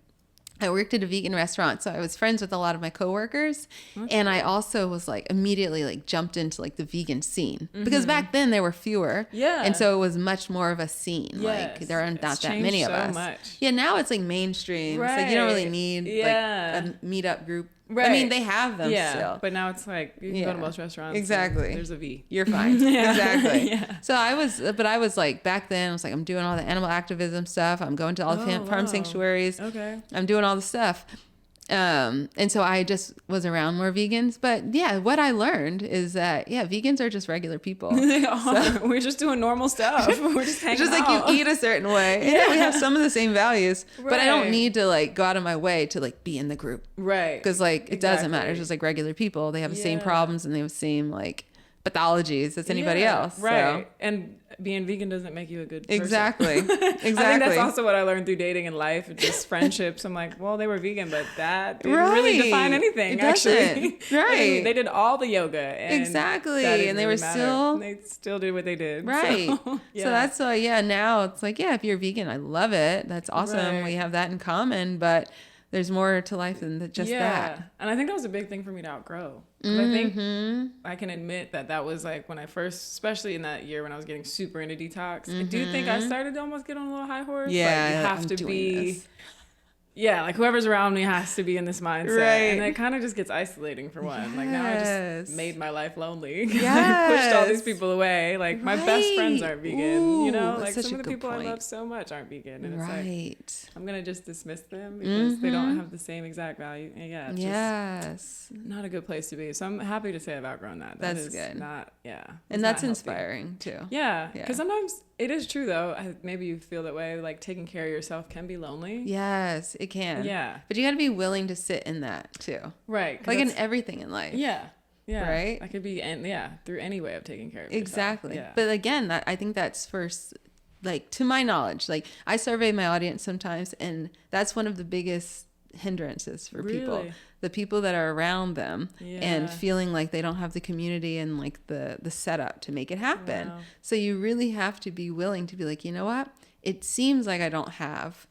I worked at a vegan restaurant, so I was friends with a lot of my coworkers. And I also was like immediately like jumped into like the vegan scene because back then there were fewer. Yeah. And so it was much more of a scene. Yes. Like there are not that many of us. Much. Yeah, now it's like mainstream. Right. It's like you don't really need like a meetup group. Right. I mean, they have them still. But now it's like you can go to most restaurants. Exactly. There's a V. You're fine. Exactly. Yeah. So I was like back then I was like, I'm doing all the animal activism stuff. I'm going to all the farm sanctuaries. Okay. I'm doing all the stuff. And so I just was around more vegans. But yeah, what I learned is that, vegans are just regular people. They are. So, we're just doing normal stuff. We're just hanging just out. Like you eat a certain way. Yeah, we have some of the same values, but I don't need to like go out of my way to like be in the group. Right. Because like it doesn't matter. It's just like regular people. They have the same problems and they have the same like pathologies as anybody else. Right. So. And being vegan doesn't make you a good person. Exactly. I think that's also what I learned through dating and life, just friendships. I'm like, well, they were vegan, but that didn't really define anything, actually. Right. They did all the yoga. And exactly. And they really were they still did what they did. Right. So, so that's why, now it's like, if you're vegan, I love it. That's awesome. Right. We have that in common, but there's more to life than just that. And I think that was a big thing for me to outgrow. I think I can admit that was like when I first, especially in that year when I was getting super into detox, I do think I started to almost get on a little high horse. Yeah, like you have to be this. Yeah, like whoever's around me has to be in this mindset. Right. And it kind of just gets isolating for one. Yes. Like now I just made my life lonely. Yes. I pushed all these people away. Like my best friends aren't vegan. Ooh, like some of the people I love so much aren't vegan. And it's like, I'm going to just dismiss them because they don't have the same exact value. And it's just not a good place to be. So I'm happy to say I've outgrown that. That's good. Not, and that's inspiring too. Yeah. Because sometimes it is true though. Maybe you feel that way. Like taking care of yourself can be lonely. Yes, it It can. Yeah. But you got to be willing to sit in that too. Right. Like in everything in life. Yeah. Yeah. Right? That could be, through any way of taking care of Exactly. yourself. Yeah. But again, I think that's first, like, to my knowledge, like, I survey my audience sometimes, and that's one of the biggest hindrances for people. The people that are around them and feeling like they don't have the community and like the setup to make it happen. Wow. So you really have to be willing to be like, you know what? It seems like I don't have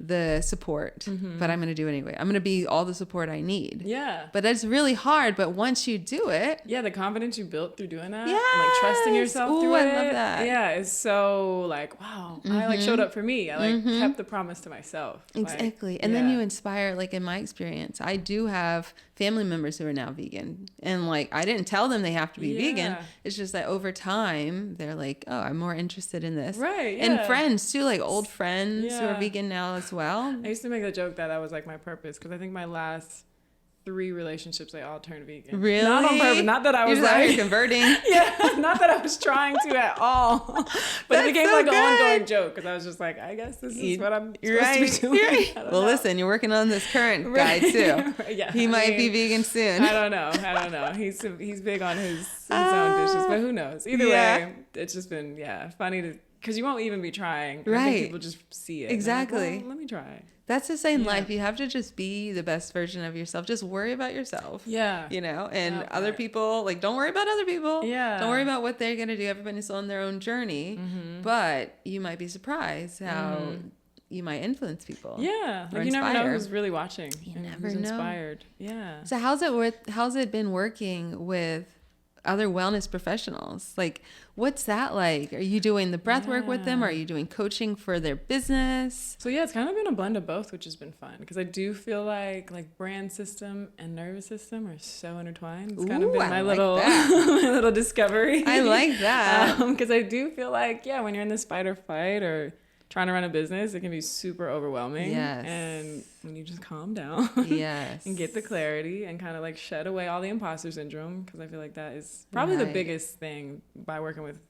the support, but I'm going to do it anyway. I'm going to be all the support I need. Yeah. But that's really hard. But once you do it. Yeah. The confidence you built through doing that. Yes. And like trusting yourself through it. I love that. Yeah. It's so like, wow. I like showed up for me. I like kept the promise to myself. Exactly. Like, and then you inspire, like in my experience, I do have family members who are now vegan. And like, I didn't tell them they have to be vegan. It's just that over time, they're like, oh, I'm more interested in this. Right. Yeah. And friends too, like old friends who are vegan now as well. I used to make the joke that was like my purpose, because I think my last 3 relationships, they all turned vegan. Really? Not on purpose. Not that I was like converting. Yeah, not that I was trying to at all. But it became so like an ongoing joke, because I was just like, I guess this is what I'm supposed to be doing. Well, listen, you're working on this current guy too. He might be vegan soon. I don't know. He's big on his own dishes, but who knows? Either way, it's just been funny to, because you won't even be trying. Right. I think people just see it. Exactly. Like, well, let me try. That's the same life. You have to just be the best version of yourself. Just worry about yourself. Yeah. You know, and other people, like, don't worry about other people. Yeah. Don't worry about what they're going to do. Everybody's on their own journey. But you might be surprised how you might influence people. Yeah. Like, you never know who's really watching. You and never who's know. Inspired. Yeah. So how's it been working with other wellness professionals? Like, what's that like? Are you doing the breath work with them? Are you doing coaching for their business? So it's kind of been a blend of both, which has been fun, because I do feel like brand system and nervous system are so intertwined. It's kind of been my little my little discovery. I like that. Because I do feel like when you're in this fight or flight or trying to run a business, it can be super overwhelming. Yes. And when you just calm down and get the clarity and kind of like shed away all the imposter syndrome, because I feel like that is probably the biggest thing by working with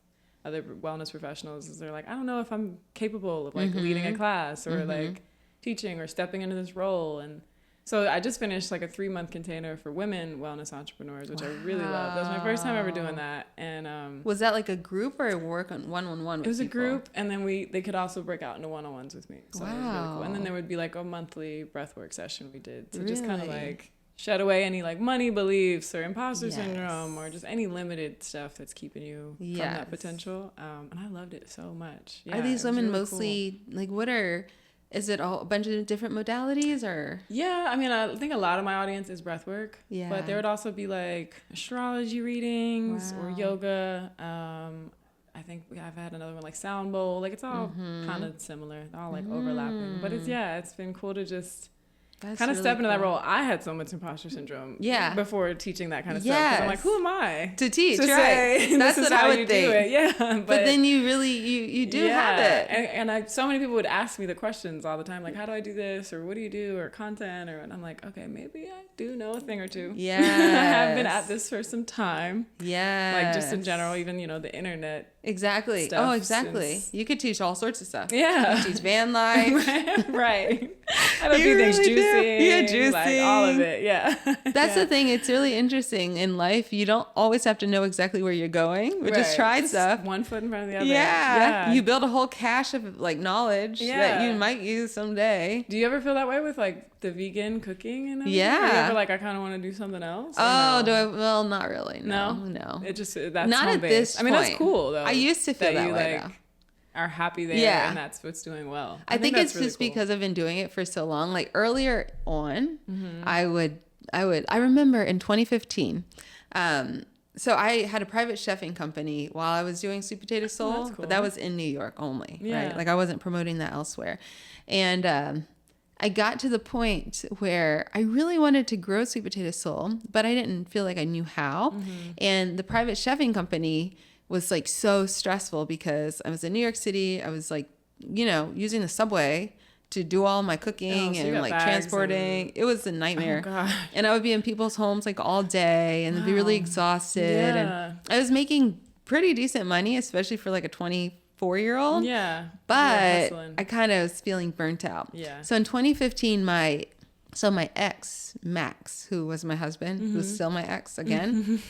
other wellness professionals, is they're like, I don't know if I'm capable of like leading a class or like teaching or stepping into this role. And so I just finished like a 3-month container for women wellness entrepreneurs, which I really love. That was my first time ever doing that. And was that like a group or a work on one-on-one with it was people? a group, and then they could also break out into one-on-ones with me. So it was really cool. And then there would be like a monthly breathwork session we did to just kind of like shed away any like money beliefs or imposter syndrome or just any limited stuff that's keeping you from that potential. And I loved it so much. Are these women really mostly cool. Like is it a bunch of different modalities or? Yeah, I mean, I think a lot of my audience is breathwork. Yeah. But there would also be like astrology readings or yoga. I think I've had another one like sound bowl. Like it's all kind of similar, all like overlapping. But it's been cool to just kind of step into that role. I had so much imposter syndrome before teaching that kind of stuff. Because I'm like, who am I to teach? To say, that's this what is how I would you think. do it. Yeah, but then you really you do have it. And so many people would ask me the questions all the time, like, how do I do this, or what do you do, or content, and I'm like, okay, maybe I do know a thing or two. Yeah, I have been at this for some time. Yeah, like just in general, even the internet. Exactly. Oh, exactly. You could teach all sorts of stuff. Yeah. You could teach van life. Right. I don't do things juicy. Yeah, juicy. Like all of it. Yeah. That's the thing. It's really interesting in life. You don't always have to know exactly where you're going. We just try stuff. One foot in front of the other. Yeah. You build a whole cache of like knowledge that you might use someday. Do you ever feel that way with like the vegan cooking and everything? Yeah. Are you ever like, I kind of want to do something else? Oh, do I? Well, not really. No. It just, that's not at this point. I mean, that's cool though. I used to feel that way though. Are happy there and that's what's doing well. I think it's really just cool. Because I've been doing it for so long. Like earlier on, I remember in 2015, so I had a private chefing company while I was doing Sweet Potato Soul, that's cool. But that was in New York only, right? Like I wasn't promoting that elsewhere. And I got to the point where I really wanted to grow Sweet Potato Soul, but I didn't feel like I knew how. And the private chefing company was like so stressful because I was in New York City. I was like, using the subway to do all my cooking and like transporting. It was a nightmare. Oh, God. And I would be in people's homes like all day and be really exhausted. And I was making pretty decent money, especially for like a 25 4-year-old. Yeah. But I kind of was feeling burnt out. Yeah. So in 2015, my ex, Max, who was my husband, who's still my ex again,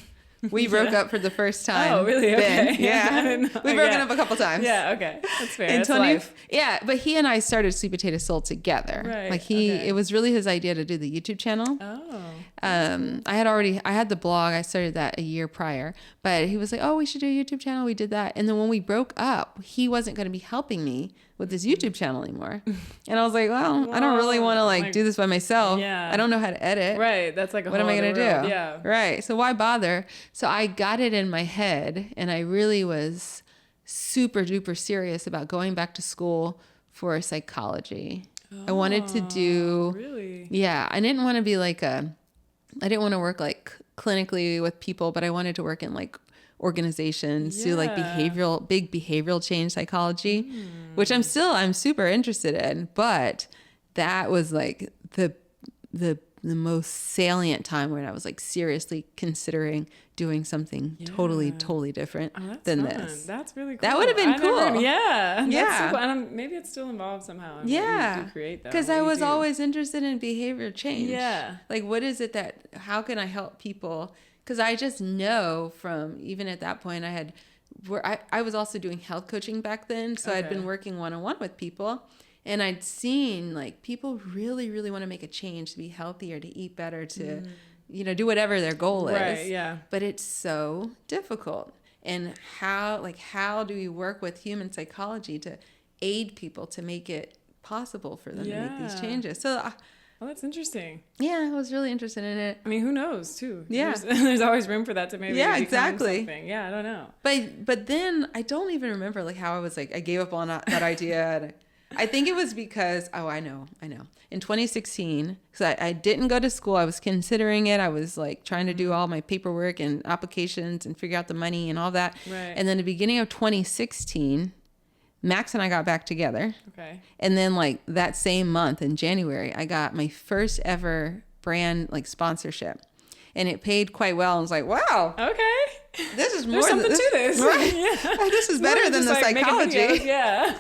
we broke up for the first time. Oh, really? Okay. Yeah. We've broken up a couple times. Yeah, okay. That's fair. In That's life. Yeah, but he and I started Sweet Potato Soul together. Right. Like it was really his idea to do the YouTube channel. Oh. I had the blog. I started that a year prior, but he was like, "Oh, we should do a YouTube channel." We did that. And then when we broke up, he wasn't going to be helping me with this YouTube channel anymore. And I was like, well, I don't really want to do this by myself. Yeah. I don't know how to edit. Right. That's like a whole what am I going to do? Yeah. Right. So why bother? So I got it in my head, and I really was super duper serious about going back to school for psychology. I wanted to do, really? Yeah. I didn't want to be I didn't want to work like clinically with people, but I wanted to work in like organizations, do like big behavioral change psychology, which I'm super interested in. But that was like the most salient time when I was like seriously considering doing something totally different than fun. this. That's really cool. That would have been cool. Yeah. Yeah. So cool. And maybe it's still involved somehow. Yeah. Because I was always interested in behavior change. Yeah. Like, what is it how can I help people? Because I just know from even at that point, I was also doing health coaching back then. So I'd been working one-on-one with people. And I'd seen like people really, really want to make a change, to be healthier, to eat better, to, do whatever their goal is. Right, yeah. But it's so difficult. And how do we work with human psychology to aid people to make it possible for them to make these changes? So, well, that's interesting. Yeah, I was really interested in it. I mean, who knows too? Yeah. There's always room for that to maybe become exactly. something. Yeah, I don't know. But then I don't even remember like how I was like, I gave up on that idea. And I think it was because, I know. In 2016, because I didn't go to school. I was considering it. I was like trying to do all my paperwork and applications and figure out the money and all that. Right. And then the beginning of 2016, Max and I got back together. Okay. And then like that same month in January, I got my first ever brand like sponsorship. And it paid quite well. I was like, wow. Okay. This is more There's something to this. Right. Yeah. This is better than the psychology. Yeah.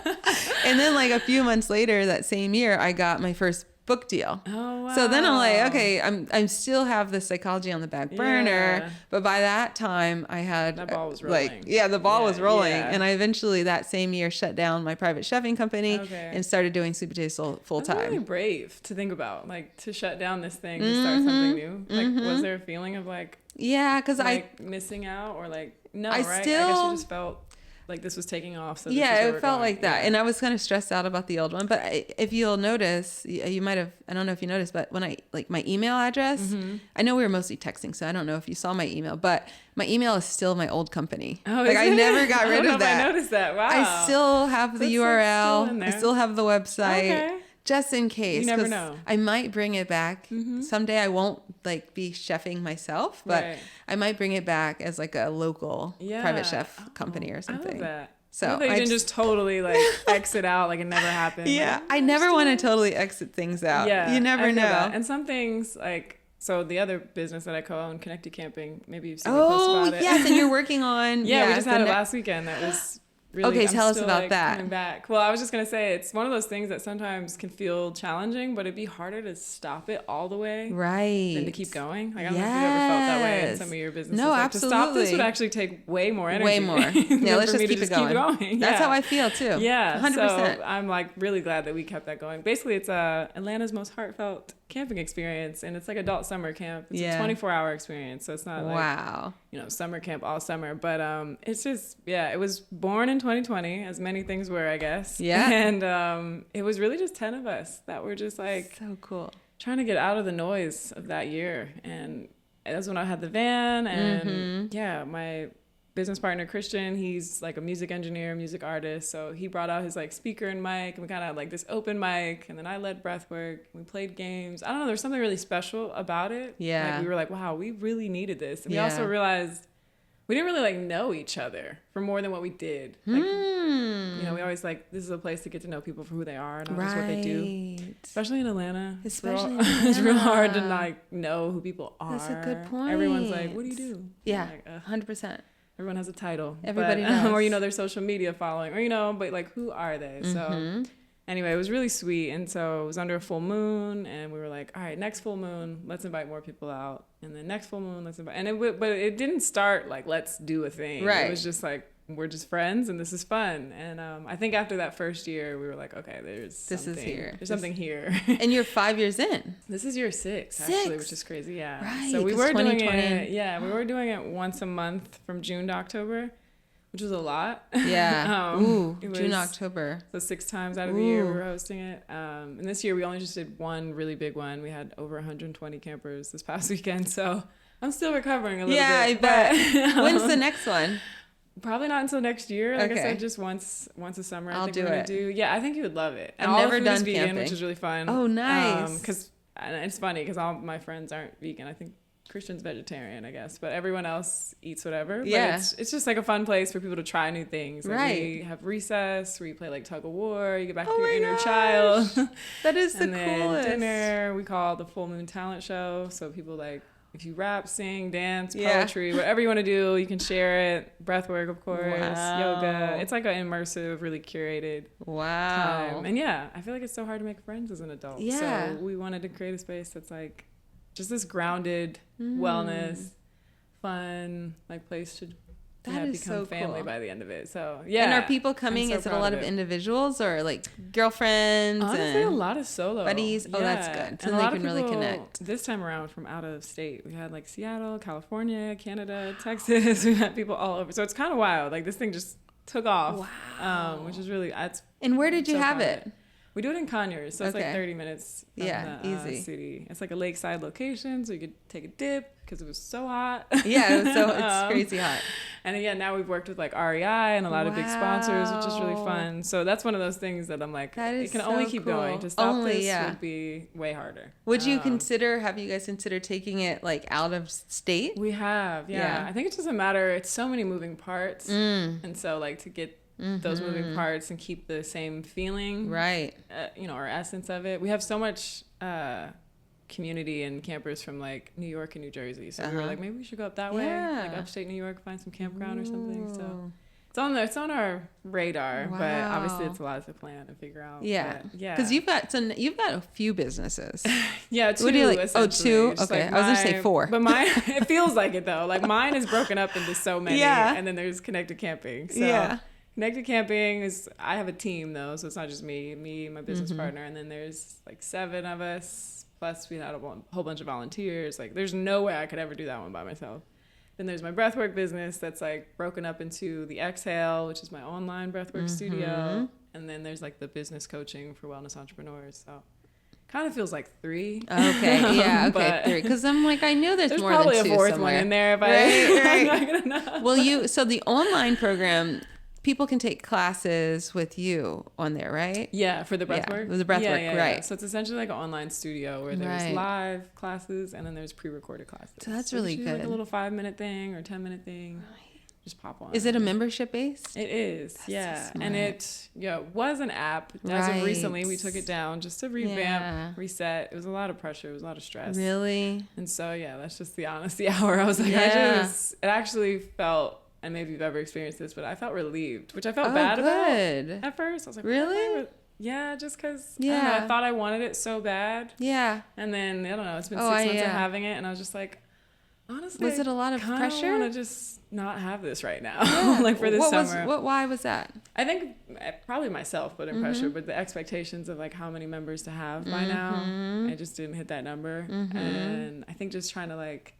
And then like a few months later that same year, I got my first book deal. Oh, wow. So then I'm like, okay, I'm still have the psychology on the back burner, but by that time I had that ball was rolling. the ball was rolling, yeah. and I eventually that same year shut down my private chefing company and started doing Sweet Potato Soul full time. That's really brave to think about, like to shut down this thing to start something new. Like, was there a feeling of like, because missing out or like no, I right? still, I guess you just felt like this was taking off. So it felt like that. And I was kind of stressed out about the old one. But if you'll notice, you might have, I don't know if you noticed, but when I, like my email address, I know we were mostly texting, so I don't know if you saw my email, but my email is still my old company. Oh, like I never got rid of that. I noticed that. Wow. I still have the URL. Like I still have the website. Okay. Just in case. You never know. I might bring it back. Someday I won't like be chefing myself, but I might bring it back as like a local private chef company or something. I love that. So I didn't just totally like exit out like it never happened. Yeah. Like, I never want to totally exit things out. Yeah. You never know. And some things like, so the other business that I co-own, Connected Camping, maybe you've seen me post about it. Yes, and you're working on. We just had it last weekend. That was really, okay, tell us about that. Coming back. Well, I was just gonna say it's one of those things that sometimes can feel challenging, but it'd be harder to stop it all the way, right, than to keep going. Like I don't know if you've ever felt that way in some of your businesses. No, like, absolutely. To stop this would actually take way more energy. Way more. Yeah, let's just keep it going. Keep That's how I feel too. Yeah, 100%. So I'm like really glad that we kept that going. Basically, it's Atlanta's most heartfelt camping experience, and it's like adult summer camp. It's a 24-hour experience, so it's not like summer camp all summer, but it's just it was born in 2020, as many things were, I guess. And it was really just 10 of us that were just like so cool, trying to get out of the noise of that year. And that's when I had the van, and my business partner Christian, he's like a music engineer, music artist, so he brought out his like speaker and mic, and we kind of had like this open mic, and then I led breathwork, we played games. I don't know, there's something really special about it. Like we were like, wow, we really needed this. And we also realized we didn't really like know each other for more than what we did. Like, we always like, this is a place to get to know people for who they are, not just what they do. Especially in Atlanta. It's real hard to like know who people are. That's a good point. Everyone's like, what do you do? Yeah, like, 100%. Everyone has a title. Everybody does. Or, their social media following, or, but like, who are they? So anyway, it was really sweet. And so it was under a full moon, and we were like, all right, next full moon, let's invite more people out. And then next full moon, let's invite, but it didn't start like, let's do a thing. Right. It was just like, we're just friends and this is fun. And I think after that first year, we were like, okay, there's something here. And you're 5 years in. This is year 6, actually, which is crazy. Yeah. Right. So we were doing it. Yeah, we were doing it once a month from June to October, which was a lot. Yeah. June, October. So 6 times out of the year we were hosting it. And this year we only just did one really big one. We had over 120 campers this past weekend. So I'm still recovering a little bit. Yeah, I bet. When's the next one? Probably not until next year. Like I said, just once a summer. I think we're gonna do. Yeah, I think you would love it. And I've never done vegan, camping, which is really fun. Oh, nice. Because it's funny because all my friends aren't vegan. I think Christian's vegetarian, I guess, but everyone else eats whatever. Yeah, but it's just like a fun place for people to try new things. Like right. We have recess where you play like tug of war. You get back to your inner child. That is the and then coolest. Dinner we call the full moon talent show. So people like. If you rap, sing, dance, poetry, whatever you want to do, you can share it. Breathwork, of course, yoga. It's like an immersive, really curated time. And yeah, I feel like it's so hard to make friends as an adult. Yeah. So we wanted to create a space that's like just this grounded wellness, fun, like place to become so family cool. by the end of it. So yeah. And are people coming? Is it a lot of individuals or like girlfriends? Honestly, and a lot of solo buddies. Oh, that's good. So and they a lot can of really people connect. This time around from out of state, we had like Seattle, California, Canada, Texas. We had people all over. So it's kind of wild. Like this thing just took off. Wow. Which is really. And where did you have it? We do it in Conyers, so it's like 30 minutes from the easy. City. It's like a lakeside location, so you could take a dip because it was so hot. Yeah, it's crazy hot. And again, now we've worked with like REI and a lot of big sponsors, which is really fun. So that's one of those things that I'm like, it can only keep going. To stop this would be way harder. Would you have you guys considered taking it like out of state? We have, yeah. I think it doesn't matter. It's so many moving parts. And so like to get those moving parts and keep the same feeling, right? Our essence of it. We have so much community and campers from like New York and New Jersey, so we were like, maybe we should go up that way, like upstate New York, find some campground or something. So it's on our radar, but obviously it's a lot to plan and figure out. Yeah, because you've got a few businesses. Yeah, 2. What do you like? Oh, 2. Just okay, like I was gonna say 4, but mine it feels like it though. Like mine is broken up into so many, and then there's connected camping. So connected camping is, I have a team though, so it's not just me, my business partner, and then there's like 7 of us, plus we had a whole bunch of volunteers. Like there's no way I could ever do that one by myself. Then there's my breathwork business that's like broken up into the Exhale, which is my online breathwork studio, and then there's like the business coaching for wellness entrepreneurs. So kind of feels like 3. Okay, yeah, okay, 3. Because I'm like, I knew there's more probably than 2 a 4th somewhere. one in there, but right. I'm not gonna know. Well, so the online program, people can take classes with you on there, right? Yeah, for the breathwork. Yeah, the breathwork, right? Yeah. So it's essentially like an online studio where there's live classes and then there's pre-recorded classes. So that's really good. Like a little 5-minute thing or 10-minute thing. Right. Just pop on. Is it a membership based? It is. That's so and it was an app. As of recently, we took it down just to revamp, reset. It was a lot of pressure. It was a lot of stress. Really? And so that's just the honesty hour. I was like, it actually felt. And maybe you've ever experienced this, but I felt relieved, which I felt bad about at first. I was like, really? Yeah, just because I thought I wanted it so bad. Yeah. And then, I don't know, it's been 6 months of having it, and I was just like, honestly, was it a lot of pressure? I want to just not have this right now, like for this summer. Why was that? I think probably myself put in pressure, but the expectations of like how many members to have by now, I just didn't hit that number. And I think just trying to like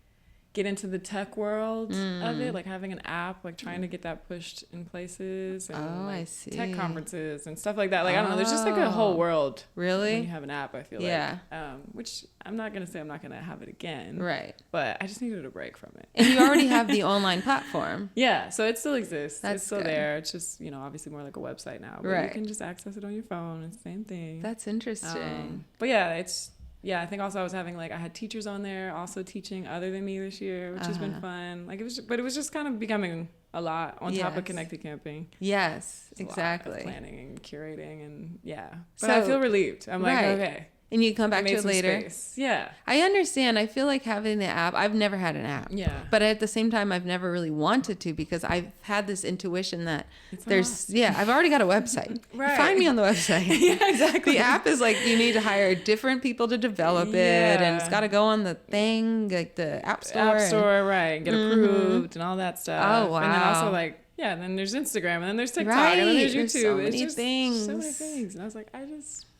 get into the tech world of it, like having an app, like trying to get that pushed in places and like tech conferences and stuff like that. Like, I don't know, there's just like a whole world. Really? When you have an app, I feel like. Which I'm not going to say I'm not going to have it again. Right. But I just needed a break from it. And you already have the online platform. Yeah, so it still exists. It's still there. It's just, obviously more like a website now. But you can just access it on your phone. It's the same thing. That's interesting. But yeah, I think also I had teachers on there also teaching other than me this year, which has been fun. Like it was just kind of becoming a lot on top of connected camping. Yes, exactly. Planning and curating and But I feel relieved. I'm like, okay, And you come back to it some later. Space. Yeah. I understand. I feel like having the app, I've never had an app. Yeah. But at the same time, I've never really wanted to because I've had this intuition that I've already got a website. Right. Find me on the website. Yeah, exactly. The app is like you need to hire different people to develop it, and it's got to go on the thing, like the App Store. Right. And get approved and all that stuff. Oh, wow. And then also like, yeah, and then there's Instagram, and then there's TikTok, and then there's YouTube. So many it's just things. So many things. And I was like,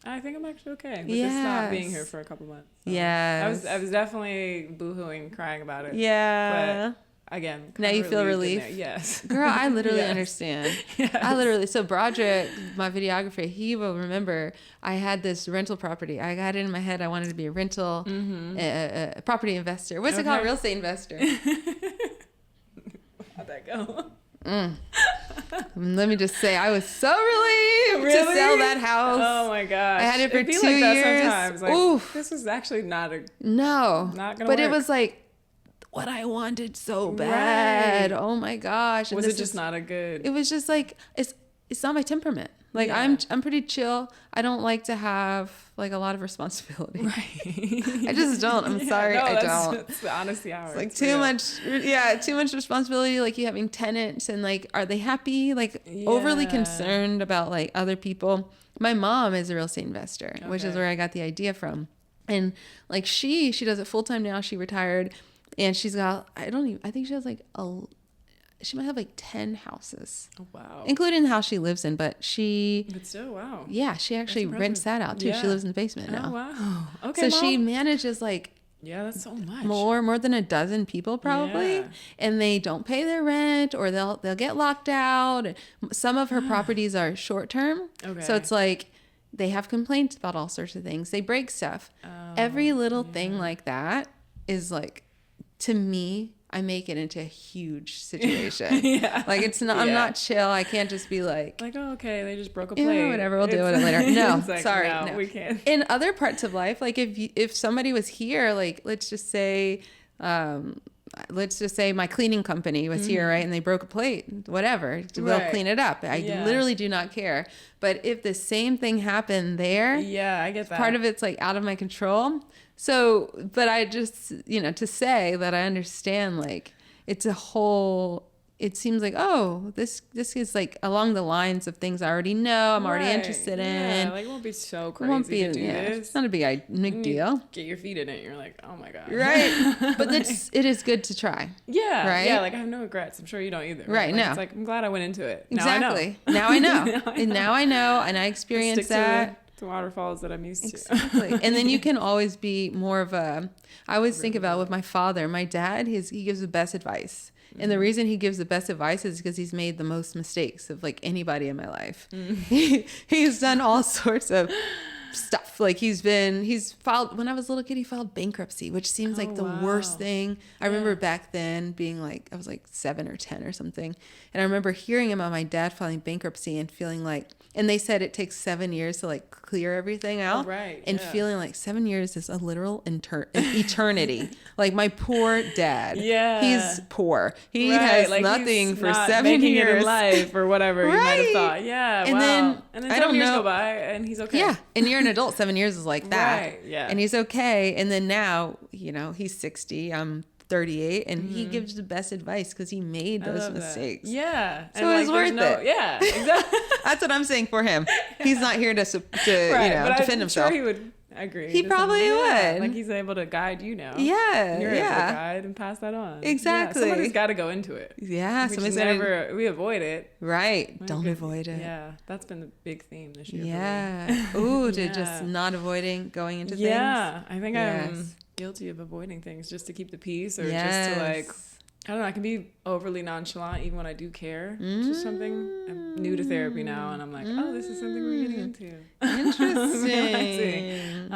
I think I'm actually okay with just not being here for a couple months. So I was definitely boohooing, crying about it. Yeah. But again, now you feel relief. Yes. Girl, I literally understand. Yes. So Broderick, my videographer, he will remember I had this rental property. I got it in my head. I wanted to be a rental a property investor. What's it called? Real estate investor. How'd that go? Let me just say, I was so relieved to sell that house. Oh my gosh. I had it for 2 like years. That sometimes. Like, oof. This was actually not gonna work. It was like what I wanted so bad. Right. Oh my gosh. And was it just not a good? It was just like it's not my temperament. Like I'm pretty chill. I don't like to have like a lot of responsibility. Right. I just don't. I'm sorry. I don't. It's the honesty hour. It's like too much responsibility. Like you having tenants and like, are they happy? Like overly concerned about like other people. My mom is a real estate investor, which is where I got the idea from. And like she does it full time now. She retired and she's got, I think she has like she might have like 10 houses. Oh, wow. Including the house she lives in, but still, wow. Yeah, she actually rents that out too. Yeah. She lives in the basement now. Oh, wow. Okay, so Mom. She manages like that's so much. More than a dozen people probably. Yeah. And they don't pay their rent or they'll get locked out. Some of her properties are short term. Okay. So it's like they have complaints about all sorts of things. They break stuff. Every little thing like that is like, to me, I make it into a huge situation. Like it's not, I'm not chill. I can't just be like, oh, okay, they just broke a plate. Whatever, we'll deal with it later. No, like, sorry. No, we can't. In other parts of life, like if somebody was here, like let's just say my cleaning company was here, right? And they broke a plate, whatever. We'll clean it up. I literally do not care. But if the same thing happened there, I get that. Part of it's like out of my control. So, but I just, to say that I understand, like, it's a whole, it seems like, oh, this is like along the lines of things I already know, I'm already interested in. Like it won't be so crazy to do this. It's not a big deal. Get your feet in it, you're like, oh my God. Right. But it is good to try. Yeah. Right? Yeah, like I have no regrets. I'm sure you don't either. Right, like, no. It's like, I'm glad I went into it. Exactly. Now I know. Now I know, and I experienced that. The waterfalls that I'm used to. Exactly. And then you can always be more of I always think about with my father, my dad, he gives the best advice. And the reason he gives the best advice is because he's made the most mistakes of like anybody in my life. He's done all sorts of stuff. Like he's filed, when I was a little kid, he filed bankruptcy, which seems like the worst thing. I remember back then being like, I was like 7 or 10 or something. And I remember hearing about my dad filing bankruptcy and feeling like, and they said it takes 7 years to like clear everything out. And feeling like 7 years is a literal eternity. Like my poor dad. He's poor. He has like nothing for 7 years. It in life or whatever you might have thought. Yeah. And then I don't years go by and he's okay. Yeah. And you're an adult. 7 years is like that. Right. Yeah. And he's okay. And then now, he's 60. I'm 38 and he gives the best advice because he made those mistakes. Yeah. So it was worth it. Yeah, exactly. That's what I'm saying for him. He's not here to defend himself. Sure he would agree. He probably would. Like he's able to guide you now. Yeah. And you're able to guide and pass that on. Exactly. Somebody's got to go into it. Yeah. We avoid it. Right. Don't avoid it. Yeah. That's been the big theme this year. Yeah. Ooh, to just not avoiding going into things. Yeah. I think I'm guilty of avoiding things just to keep the peace or just to like, I don't know, I can be overly nonchalant even when I do care. Just something. I'm new to therapy now and I'm like, oh, this is something we're getting into. Interesting.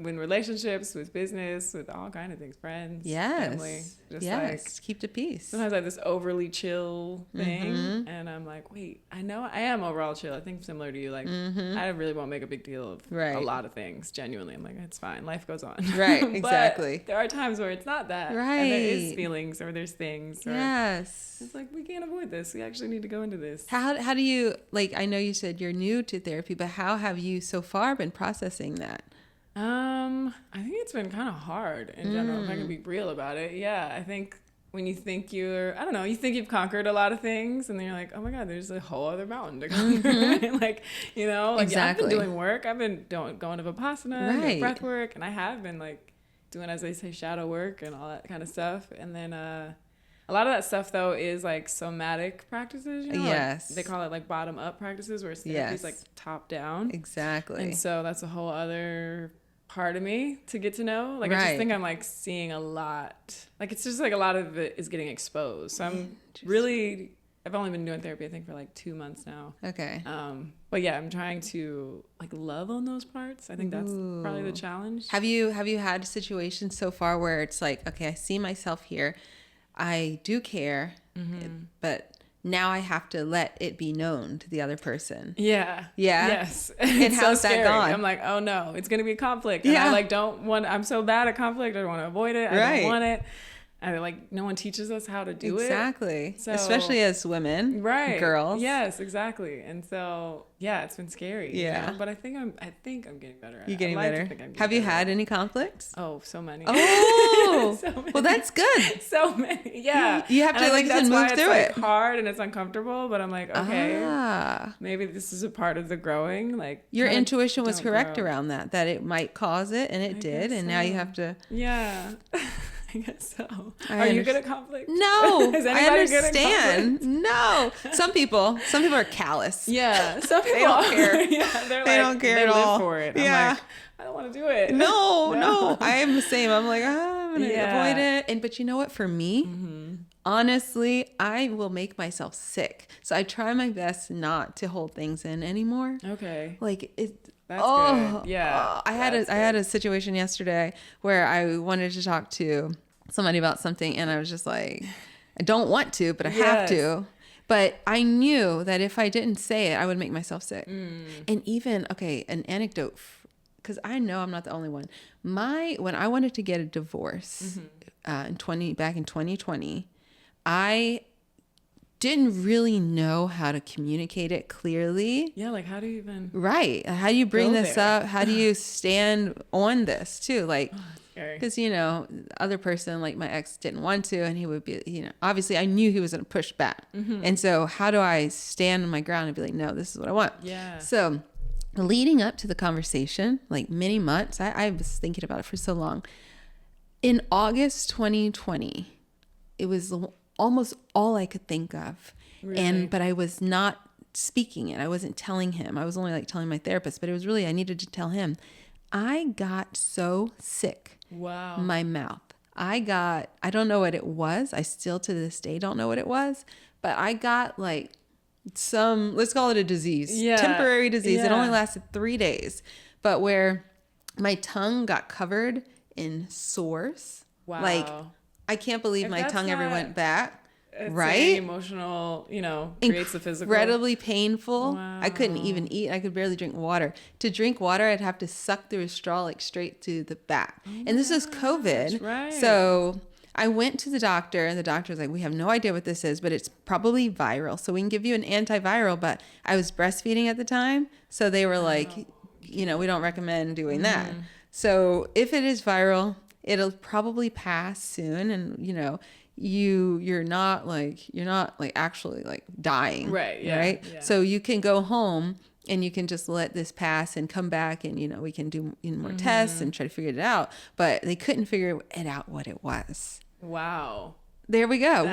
When relationships, with business, with all kind of things, friends, family. Just keep the peace. Sometimes I have this overly chill thing and I'm like, wait, I know I am overall chill. I think similar to you, like I really won't make a big deal of a lot of things. Genuinely, I'm like, it's fine. Life goes on. Right, exactly. But there are times where it's not that. Right. And there is feelings or there's things. Or yes. It's like, we can't avoid this. We actually need to go into this. How do you, like, I know you said you're new to therapy, but how have you so far been processing that? I think it's been kind of hard in general, if I can be real about it. Yeah, I think when you think I don't know, you think you've conquered a lot of things, and then you're like, oh my God, there's a whole other mountain to conquer. Like, you know, like Exactly. I've been doing work. I've been going to Vipassana, Right. breath work, and I have been like doing, as they say, shadow work and all that kind of stuff. And then a lot of that stuff though is like somatic practices, you know? Yes. Like, they call it like bottom up practices, where therapy Yes. is like top down. Exactly. And so that's a whole other part of me to get to know. Like, I Right. just think I'm like seeing a lot. Like, it's just like a lot of it is getting exposed. So I'm really, I've only been doing therapy, I think, for like 2 months now. Okay. But yeah, I'm trying to like love on those parts. I think that's probably the challenge. Have you had situations so far where it's like, okay, I see myself here, I do care, but now I have to let it be known to the other person? Yeah. Yeah? Yes. And It's how's so that scary. gone? I'm like, oh no, it's gonna be a conflict. And Yeah. I like I'm so bad at conflict. I want to avoid it. I Right. don't want it. I like, no one teaches us how to do it. Exactly. So- Especially as women, Right. girls. Yes, exactly. And so, yeah, it's been scary. Yeah. You know? But I think I'm getting better at it. You're getting I like to better. think I'm getting Have you better at had it. any conflicts? Oh, so many. Oh, So many. well, that's good. So many. Yeah. You have And to I like think that's move why through it's it. like hard and it's uncomfortable, but I'm like, okay, Ah, maybe this is a part of the growing. Like, your kinda intuition was don't correct grow. around that it might cause it, and it did, guess and now you so. have to. Yeah. I guess so. I Are you good at conflict? No, Is I anybody good at understand. No, some people are callous. Yeah, some people don't care. Yeah, they're They like, don't care they at live all. for it. Yeah. I'm like, I don't want to do it. No, I am the same. I'm like, I'm gonna Yeah. avoid it. But you know what? For me, honestly, I will make myself sick. So I try my best not to hold things in anymore. Okay. Like it. That's Oh, good. Yeah. oh, I had a situation yesterday where I wanted to talk to somebody about something, and I was just like, I don't want to, but I have Yes. to. But I knew that if I didn't say it, I would make myself sick. And even, okay, an anecdote, because I know I'm not the only one. When I wanted to get a divorce back in 2020, I didn't really know how to communicate it clearly. Yeah, like how do you even Right. How do you bring Go this there. up? How do you stand on this too? Like, scary. because, the other person, like my ex, didn't want to, and he would be, obviously I knew he was going to push back. And so how do I stand on my ground and be like, no, this is what I want. Yeah. So leading up to the conversation, like many months, I was thinking about it for so long. In August 2020, it was almost all I could think of. Really? But I was not speaking it. I wasn't telling him. I was only like telling my therapist, but it was really, I needed to tell him. I got so sick. Wow. My mouth. I don't know what it was. I still to this day don't know what it was, but I got like let's call it a disease, Yeah. temporary disease. It Yeah. only lasted 3 days, but where my tongue got covered in sores. Wow. Like, I can't believe If my that's tongue ever not- went back. It's right? saying emotional, creates the physical. Incredibly painful. Wow. I couldn't even eat. I could barely drink water. To drink water, I'd have to suck through a straw like straight to the back. And this is COVID. right. So I went to the doctor, and the doctor was like, we have no idea what this is, but it's probably viral. So we can give you an antiviral. But I was breastfeeding at the time. So they were like, we don't recommend doing that. So if it is viral, it'll probably pass soon. And, you're not actually like dying. Right, yeah, Right. yeah. So you can go home and you can just let this pass and come back, and, we can do more tests and try to figure it out. But they couldn't figure it out what it was. Wow. There we go.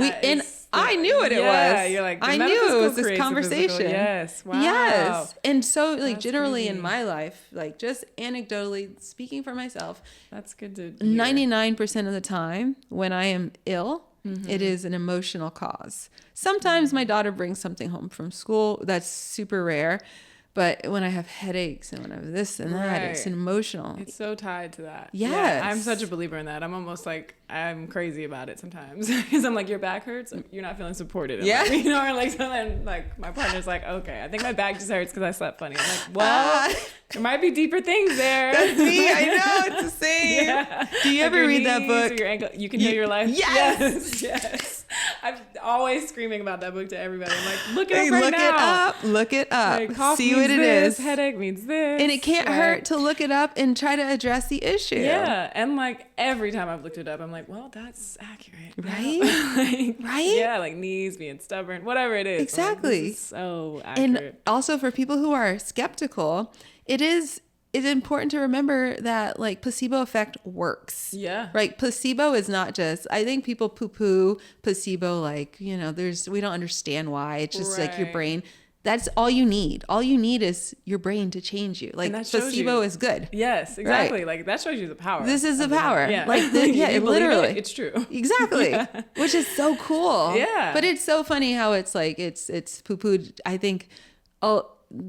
I knew what it was. You're like, the I medical knew it school was this creates the physical. conversation. Yes. Wow. Yes. And so like That's generally in crazy. my life, like just anecdotally speaking for myself, That's good to hear. 99% of the time when I am ill, it is an emotional cause. Sometimes my daughter brings something home from school. That's super rare. But when I have headaches and when I have this and that, it's Right. an emotional. It's so tied to that. Yes. Yeah, I'm such a believer in that. I'm almost like, I'm crazy about it sometimes. Because I'm like, your back hurts, you're not feeling supported. Yeah. Like, or like, so then like my partner's like, okay, I think my back just hurts because I slept funny. I'm like, well, there might be deeper things there. That's me. I know. It's the same. Yeah. Do you Like ever your read that knees book? or your ankle. You can heal your life. Yes. Yes. I'm always screaming about that book to everybody. I'm like, look it up right now. Look it up. Look it up. Like, cough see means what it this, is. headache means this. And it can't like, hurt to look it up and try to address the issue. Yeah. And like every time I've looked it up, I'm like, well, that's accurate. Right? Like, Right? Yeah, like knees being stubborn, whatever it is. Exactly. Like, this is so accurate. And also for people who are skeptical, it's important to remember that like placebo effect works. Yeah. Right. Placebo is not just, I think people poo-poo placebo, like, you know, we don't understand why. It's just like your brain. That's all you need. All you need is your brain to change you. Like placebo is good. Yes, exactly. Right. Like that shows you the power. This is the power. Yeah. Like it literally. It's true. Exactly. Yeah. Which is so cool. Yeah. But it's so funny how it's like it's poo-pooed. I think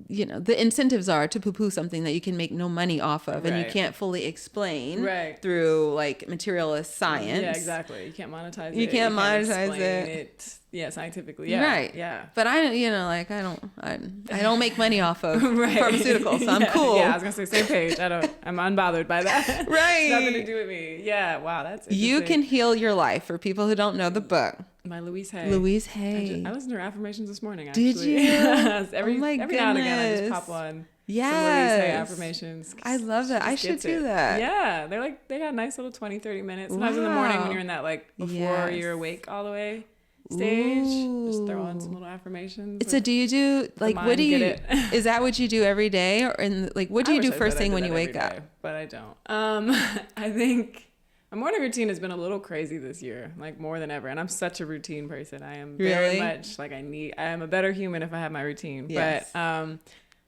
you know, the incentives are to poo-poo something that you can make no money off of and you can't fully explain through like materialist science. Yeah, exactly. You can't monetize it. You can't monetize it. Yeah, scientifically. Yeah. Right. Yeah. But I don't make money off of pharmaceuticals, so I'm cool. Yeah, I was gonna say same page. I'm unbothered by that. Right. It's nothing to do with me. Yeah. Wow, that's interesting. You Can Heal Your Life, for people who don't know the book. By Louise Hay. Louise Hay. I listened to her affirmations this morning, actually. Did you? Yes. Every oh my now and again, I just pop on. Yes. Some Louise Hay affirmations. I love that. I should do that. Yeah. They got nice little 20, 30 minutes. Sometimes in the morning when you're in that like before you're awake all the way stage. Ooh. Just throw on some little affirmations. So do you do like what do you is that what you do every day, or what do you do first thing when you wake up? But I don't. I think my morning routine has been a little crazy this year, like more than ever. And I'm such a routine person. I am very much like I am a better human if I have my routine. Yes. But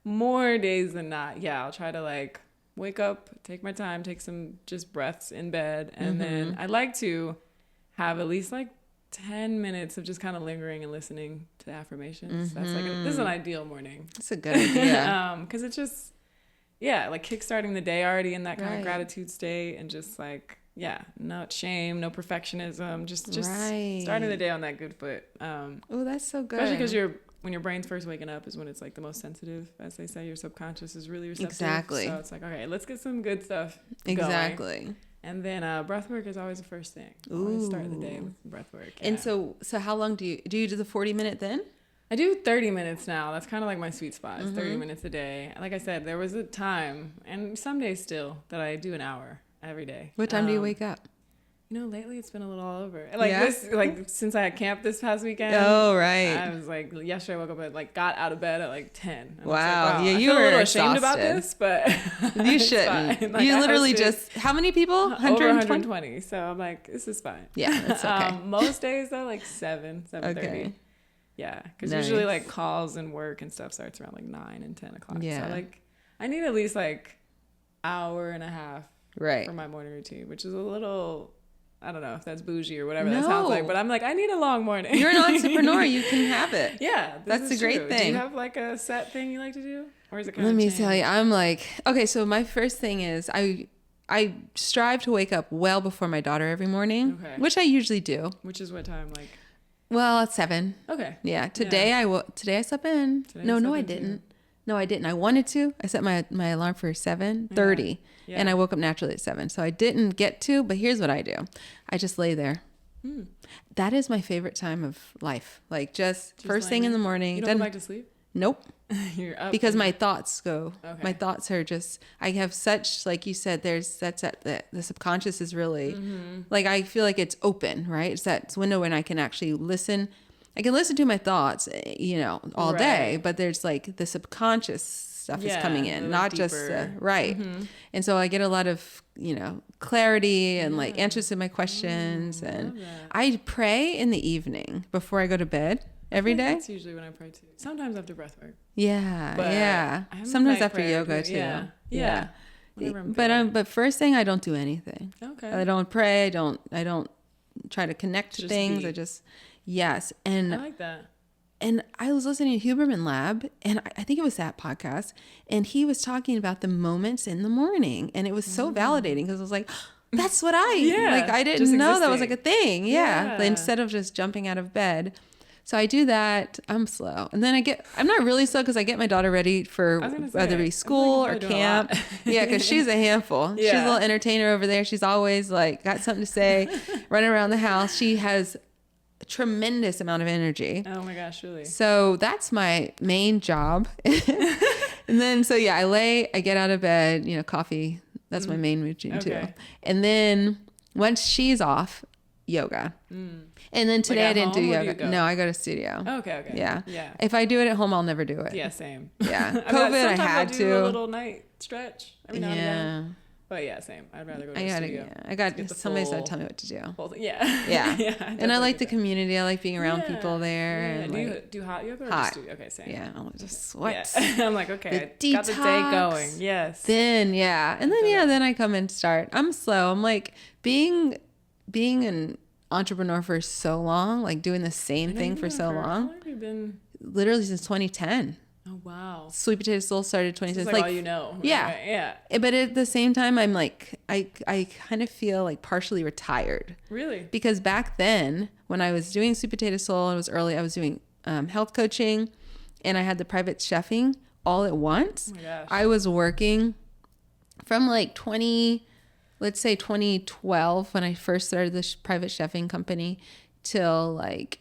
more days than not, I'll try to like wake up, take my time, take some just breaths in bed. And then I like to have at least like 10 minutes of just kind of lingering and listening to affirmations. That's like this is an ideal morning. That's a good idea. Because it's just, like kickstarting the day already in that kind of gratitude state and just like, no shame, no perfectionism, just starting the day on that good foot. Oh, that's so good. Especially because when your brain's first waking up is when it's like the most sensitive, as they say. Your subconscious is really receptive. Exactly. So it's like, okay, let's get some good stuff going. And then breath work is always the first thing. Always start the day with breath work. Yeah. And so how long do you do the 40-minute then? I do 30 minutes now. That's kind of like my sweet spot. It's 30 minutes a day. Like I said, there was a time, and some days still, that I do an hour every day. What time do you wake up? Lately it's been a little all over. Like since I had camp this past weekend. Oh, right. I was like, yesterday I woke up at got out of bed at like 10. Wow. Yeah, you were a little ashamed about this, but you shouldn't. Like, you literally how many people? 120? Over 120. So I'm like, this is fine. Yeah, that's okay. Most days though, like 7:30. Okay. Yeah, because usually like calls and work and stuff starts around like 9 and 10 o'clock. Yeah. So like, I need at least like hour and a half for my morning routine, which is a little, I don't know if that's bougie or whatever that sounds like, but I'm like, I need a long morning. You're an entrepreneur. You can have it. Yeah. That's a great thing. Do you have like a set thing you like to do? Or is it kind Let of me tell you, I'm like, okay, so my first thing is I strive to wake up well before my daughter every morning, which I usually do. Which is what time? Like, well, at 7. Okay. Yeah. Today I slept in. No, I didn't. No, I didn't. I wanted to. I set my alarm for 7:30 and I woke up naturally at 7. So I didn't get to, but here's what I do. I just lay there. That is my favorite time of life. Like just first thing in the morning. You don't go back to sleep? Nope. You're up. Because my thoughts go. Okay. My thoughts are just, I have such, like you said, the subconscious is really, like I feel like it's open, right? It's that window when I can actually listen. I can listen to my thoughts, all day, but there's like the subconscious stuff is coming in, not deeper. Just, And so I get a lot of, clarity and like answers to my questions. And I pray in the evening before I go to bed. Every day? That's usually when I pray too. Sometimes after breath work. Yeah. Sometimes after yoga too. Yeah. But first thing, I don't do anything. Okay. I don't pray. I don't try to connect to things. And I like that. And I was listening to Huberman Lab, and I think it was that podcast, and he was talking about the moments in the morning, and it was so validating because I was like, that's what I didn't know that was like a thing. Yeah. Instead of just jumping out of bed. So I do that. I'm slow. And then I'm not really slow because I get my daughter ready for whether it be school or camp. Yeah, because she's a handful. She's a little entertainer over there. She's always like got something to say, running around the house. She has a tremendous amount of energy. Oh my gosh, really? So that's my main job. And then, so yeah, I get out of bed, coffee. That's my main routine too. And then once she's off, yoga. And then today I didn't do yoga. No, I go to studio. Okay. Yeah. If I do it at home, I'll never do it. Yeah, same. Yeah. COVID, I had to. A little night stretch every now and again. But yeah, same. I'd rather go to the studio. I got somebody's got to tell me what to do. Yeah. And I like the community. I like being around people there. Yeah. And do you do hot yoga or hot. studio? Okay, same. Yeah, I'll just sweat. Yeah. I'm like, okay, got the day going. Yes. Then and then then I come and start. I'm slow. I'm like being an entrepreneur for so long, like doing the same thing for so long. How long have you been? Literally since 2010. Oh wow. Sweet Potato Soul started 2010. It's like all you know. Yeah. Right? Yeah. But at the same time, I'm like, I kind of feel like partially retired. Really? Because back then, when I was doing Sweet Potato Soul, it was early. I was doing health coaching, and I had the private chefing all at once. Oh my gosh. I was working from like 2012 when I first started the private chefing company till like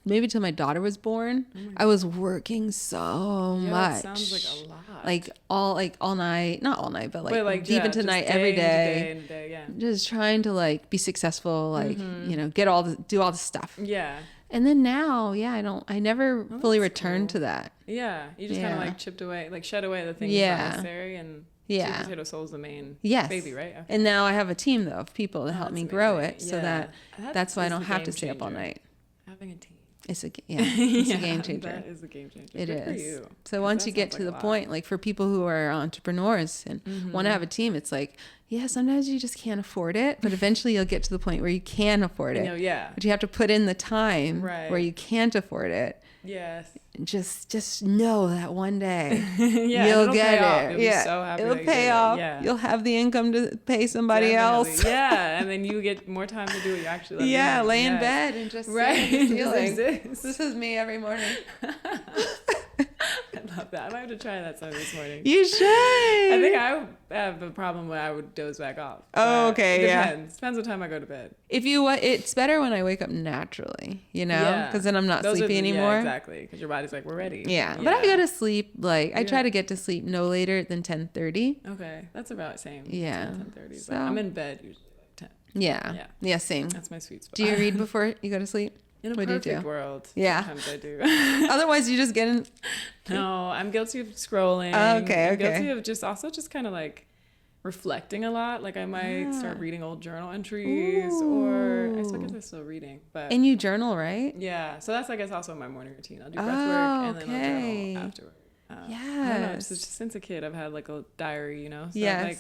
maybe till my daughter was born. I was working so much. That sounds like a lot. Like all night, not all night, but deep into the night, day every day. Into day, yeah. Just trying to like be successful, like, do all the stuff. Yeah. And then now, I never fully returned to that. Yeah. You just kind of like chipped away, like shed away the things necessary, and Sweet Potato Soul is the main baby, right? Okay. And now I have a team though of people to help me grow it, so that's why I don't have to stay up all night. Having a team. It's a game changer. That is a game changer. It Good is. For you. So once you get to the point, like for people who are entrepreneurs and want to have a team, it's like, sometimes you just can't afford it, but eventually you'll get to the point where you can afford it. But you have to put in the time where you can't afford it. Yes. Just know that one day you'll get it. You'll be so happy it'll pay off. Yeah. You'll have the income to pay somebody else. Yeah, and then you get more time to do what you actually love. Yeah, lay in bed and just this is me every morning. I love that. I might have to try that some this morning. You should. I think I have a problem when I would doze back off. Oh, okay. It depends. Depends what time I go to bed. It's better when I wake up naturally, because then I'm not sleepy anymore. Yeah, exactly. Because your body's like, we're ready. Yeah. But I go to sleep, I try to get to sleep no later than 10:30. Okay. That's about the same. Yeah. 10:30. So I'm in bed usually at 10. Yeah, same. That's my sweet spot. Do you read before you go to sleep? In a perfect world. Sometimes I do. Otherwise, you just get in. No, I'm guilty of scrolling. Okay. I'm guilty of just kind of like reflecting a lot. Like I might start reading old journal entries, or I guess I'm still reading. But and you journal, right? Yeah. So that's, I guess, also my morning routine. I'll do breath work and then I'll journal afterward. I don't know. Since a kid, I've had like a diary, So like,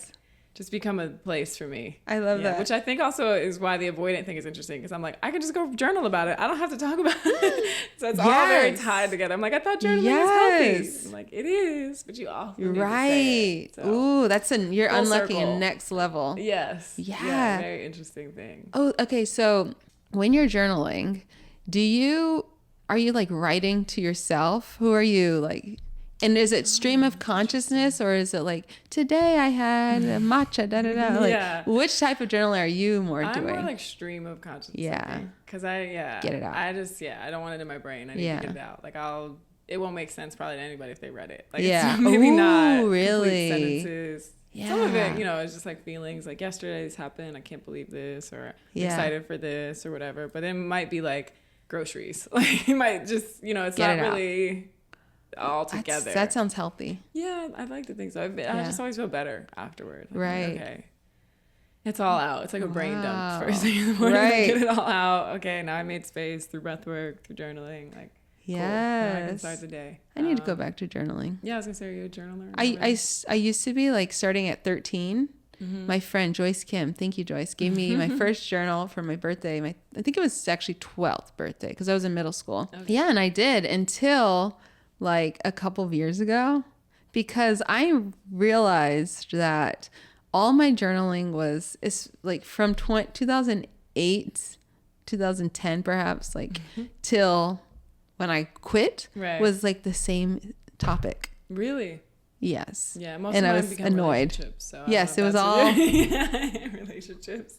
just become a place for me. I love that. Which I think also is why the avoidant thing is interesting, because I'm like, I can just go journal about it. I don't have to talk about it. So it's all very tied together. I'm like, I thought journaling was healthy. I'm like, it is, but you also need to say it, so. Ooh, you're Full unlocking circle. a next level. Yes. Yeah. Very interesting thing. Oh, okay. So when you're journaling, are you like writing to yourself? Who are you like? And is it stream of consciousness, or is it like, today I had a matcha, da da da? Like, which type of journaling are you doing? I'm more like stream of consciousness. Yeah. Because get it out. I don't want it in my brain. I need to get it out. Like it won't make sense probably to anybody if they read it. Like it's maybe not really complete sentences. Yeah. Some of it, it's just like feelings like yesterday's happened. I can't believe this, or I'm excited for this, or whatever. But it might be like groceries. Like it might just, it's not really all together. That sounds healthy. Yeah, I'd like to think so. I just always feel better afterward. Like, right. Okay. It's all out. It's like a brain dump first thing in the morning. Right. Get it all out. Okay, now I made space through breath work, through journaling. Like, cool. Now I can start the day. I need to go back to journaling. Yeah, I was gonna say, are you a journaler? I used to be like starting at 13. Mm-hmm. My friend Joyce Kim, thank you Joyce, gave me my first journal for my birthday. I think it was actually 12th birthday because I was in middle school. Okay. Yeah, and I did until like a couple of years ago, because I realized that all my journaling is like from 2008, 2010 perhaps, like till when I quit, was like the same topic. Really? Yes. Yeah, most and of I mine was annoyed. So yes, it was all relationships.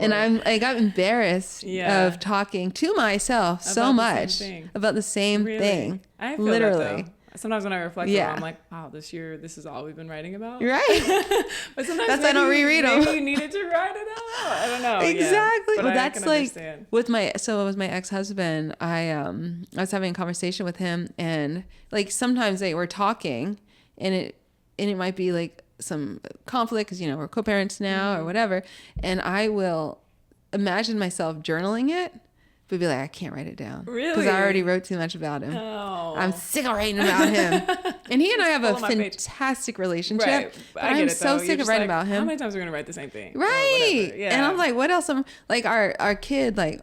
And I got embarrassed of talking to myself so much about the same thing. I feel literally. That, though. Sometimes when I reflect on it, I'm like, wow, this year, this is all we've been writing about. Right. But sometimes that's why I don't reread them. Maybe you needed to write it out. I don't know. Exactly. Yeah. Well, that's like with my ex-husband, I was having a conversation with him, and like sometimes we're talking and it might be like some conflict because, we're co-parents now or whatever. And I will imagine myself journaling it, but be like, I can't write it down. Really? Because I already wrote too much about him. Oh. I'm sick of writing about him. And he and I have a fantastic relationship. Right. I'm so sick of writing about him. How many times are we going to write the same thing? Right. Yeah. And I'm like, what else? I'm like, our kid, like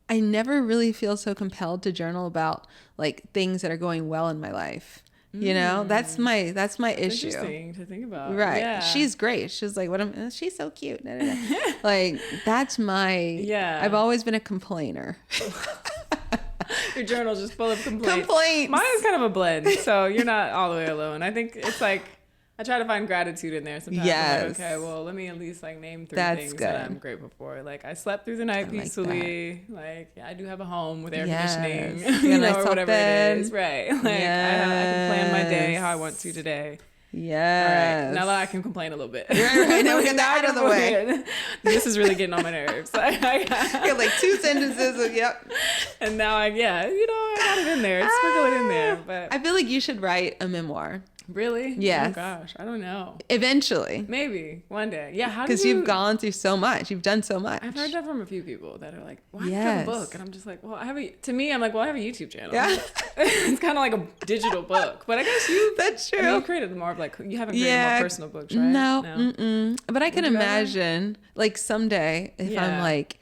I never really feel so compelled to journal about like things that are going well in my life. That's my issue. Interesting to think about. Right. Yeah. She's great. She's like, she's so cute. Like, that's I've always been a complainer. Your journal's just full of complaints. Mine is kind of a blend, so you're not all the way alone. I think it's like, I try to find gratitude in there sometimes. Yes. I'm like, okay, well, let me at least like name 3 things that I'm grateful for. Like, I slept through the night peacefully. Like, I do have a home with air conditioning, nice or whatever bed. it is. Right. Like, I can plan my day how I want to today. Yes. All right. Now that I can complain a little bit. Right. Now we get that out of the way. This is really getting on my nerves. I got like 2 sentences of yep. And now I got it in there. It's sprinkled in there. But I feel like you should write a memoir. Really? Yes. Oh gosh, I don't know. Eventually. Maybe one day. Yeah. How? Because you've gone through so much. You've done so much. I've heard that from a few people that are like, "Why have a book?" And I'm just like, "Well, I have a." To me, I'm like, "Well, I have a YouTube channel." Yeah. It's kind of like a digital book, but I guess you. That's true. You created more of like you haven't created more personal books, right? No. But I can imagine like someday if I'm like,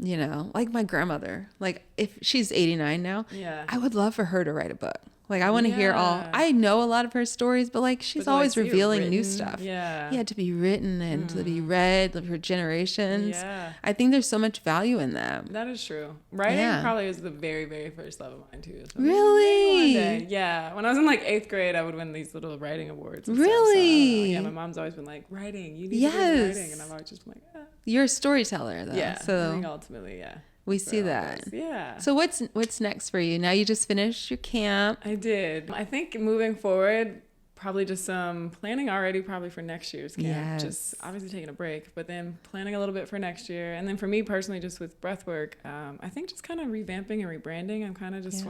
like my grandmother, like if she's 89 now, I would love for her to write a book. Like, I want to hear I know a lot of her stories, but like, she's always revealing new stuff. Yeah. To be written and to be read for generations. Yeah. I think there's so much value in that. That is true. Writing probably was the very, very first love of mine too. So really? One day. Yeah. When I was in like 8th grade, I would win these little writing awards. Really? So, yeah. My mom's always been like, writing. You need to be writing. And I've always just been like, You're a storyteller though. Yeah. So I think ultimately, we see that. Yeah. So what's next for you? Now you just finished your camp. I did. I think moving forward, probably just some planning already probably for next year's camp. Yes. Just obviously taking a break, but then planning a little bit for next year. And then for me personally, just with breathwork, I think just kind of revamping and rebranding. I'm kind of just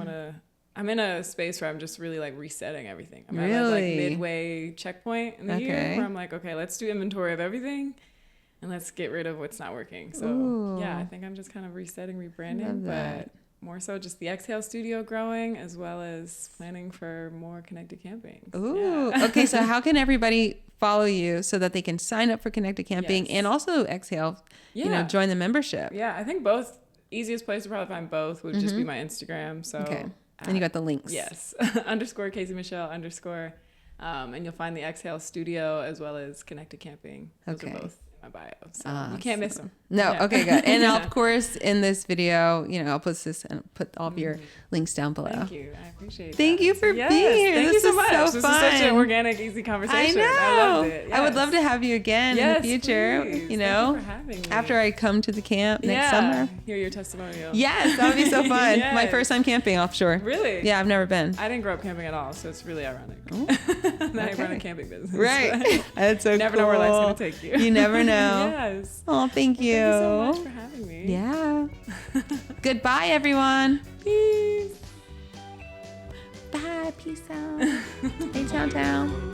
I'm in a space where I'm just really like resetting everything. I'm at like midway checkpoint in the year where I'm like, okay, let's do inventory of everything. And let's get rid of what's not working. So I think I'm just kind of resetting, rebranding, but more so just the Exhale Studio growing as well as planning for more connected camping. Ooh. Okay. So how can everybody follow you so that they can sign up for connected camping and also Exhale, join the membership? Yeah. I think both easiest place to probably find both would just be my Instagram. So, and you got the links. Yes. _ Casey Michelle _ and you'll find the Exhale Studio as well as connected camping. Those are both my bio, so you can't miss them. No, okay, good. And of course, in this video, I'll put all of your links down below. Thank you, I appreciate it. Thank you for being here. Thank you so much. So this is such an organic, easy conversation. I know. I loved it. Yes. I would love to have you again in the future. Please. Thank you for having me. After I come to the camp next summer. Hear your testimonial. Yes, that would be so fun. My first time camping offshore. Really? Yeah, I've never been. I didn't grow up camping at all, so it's really ironic that I run a camping business. Right. That's so cool. You never know where life's going to take you. You never know. Yes. Oh, thank you. Thank you so much for having me. Yeah. Goodbye, everyone. Peace. Bye. Peace out. Hey, town.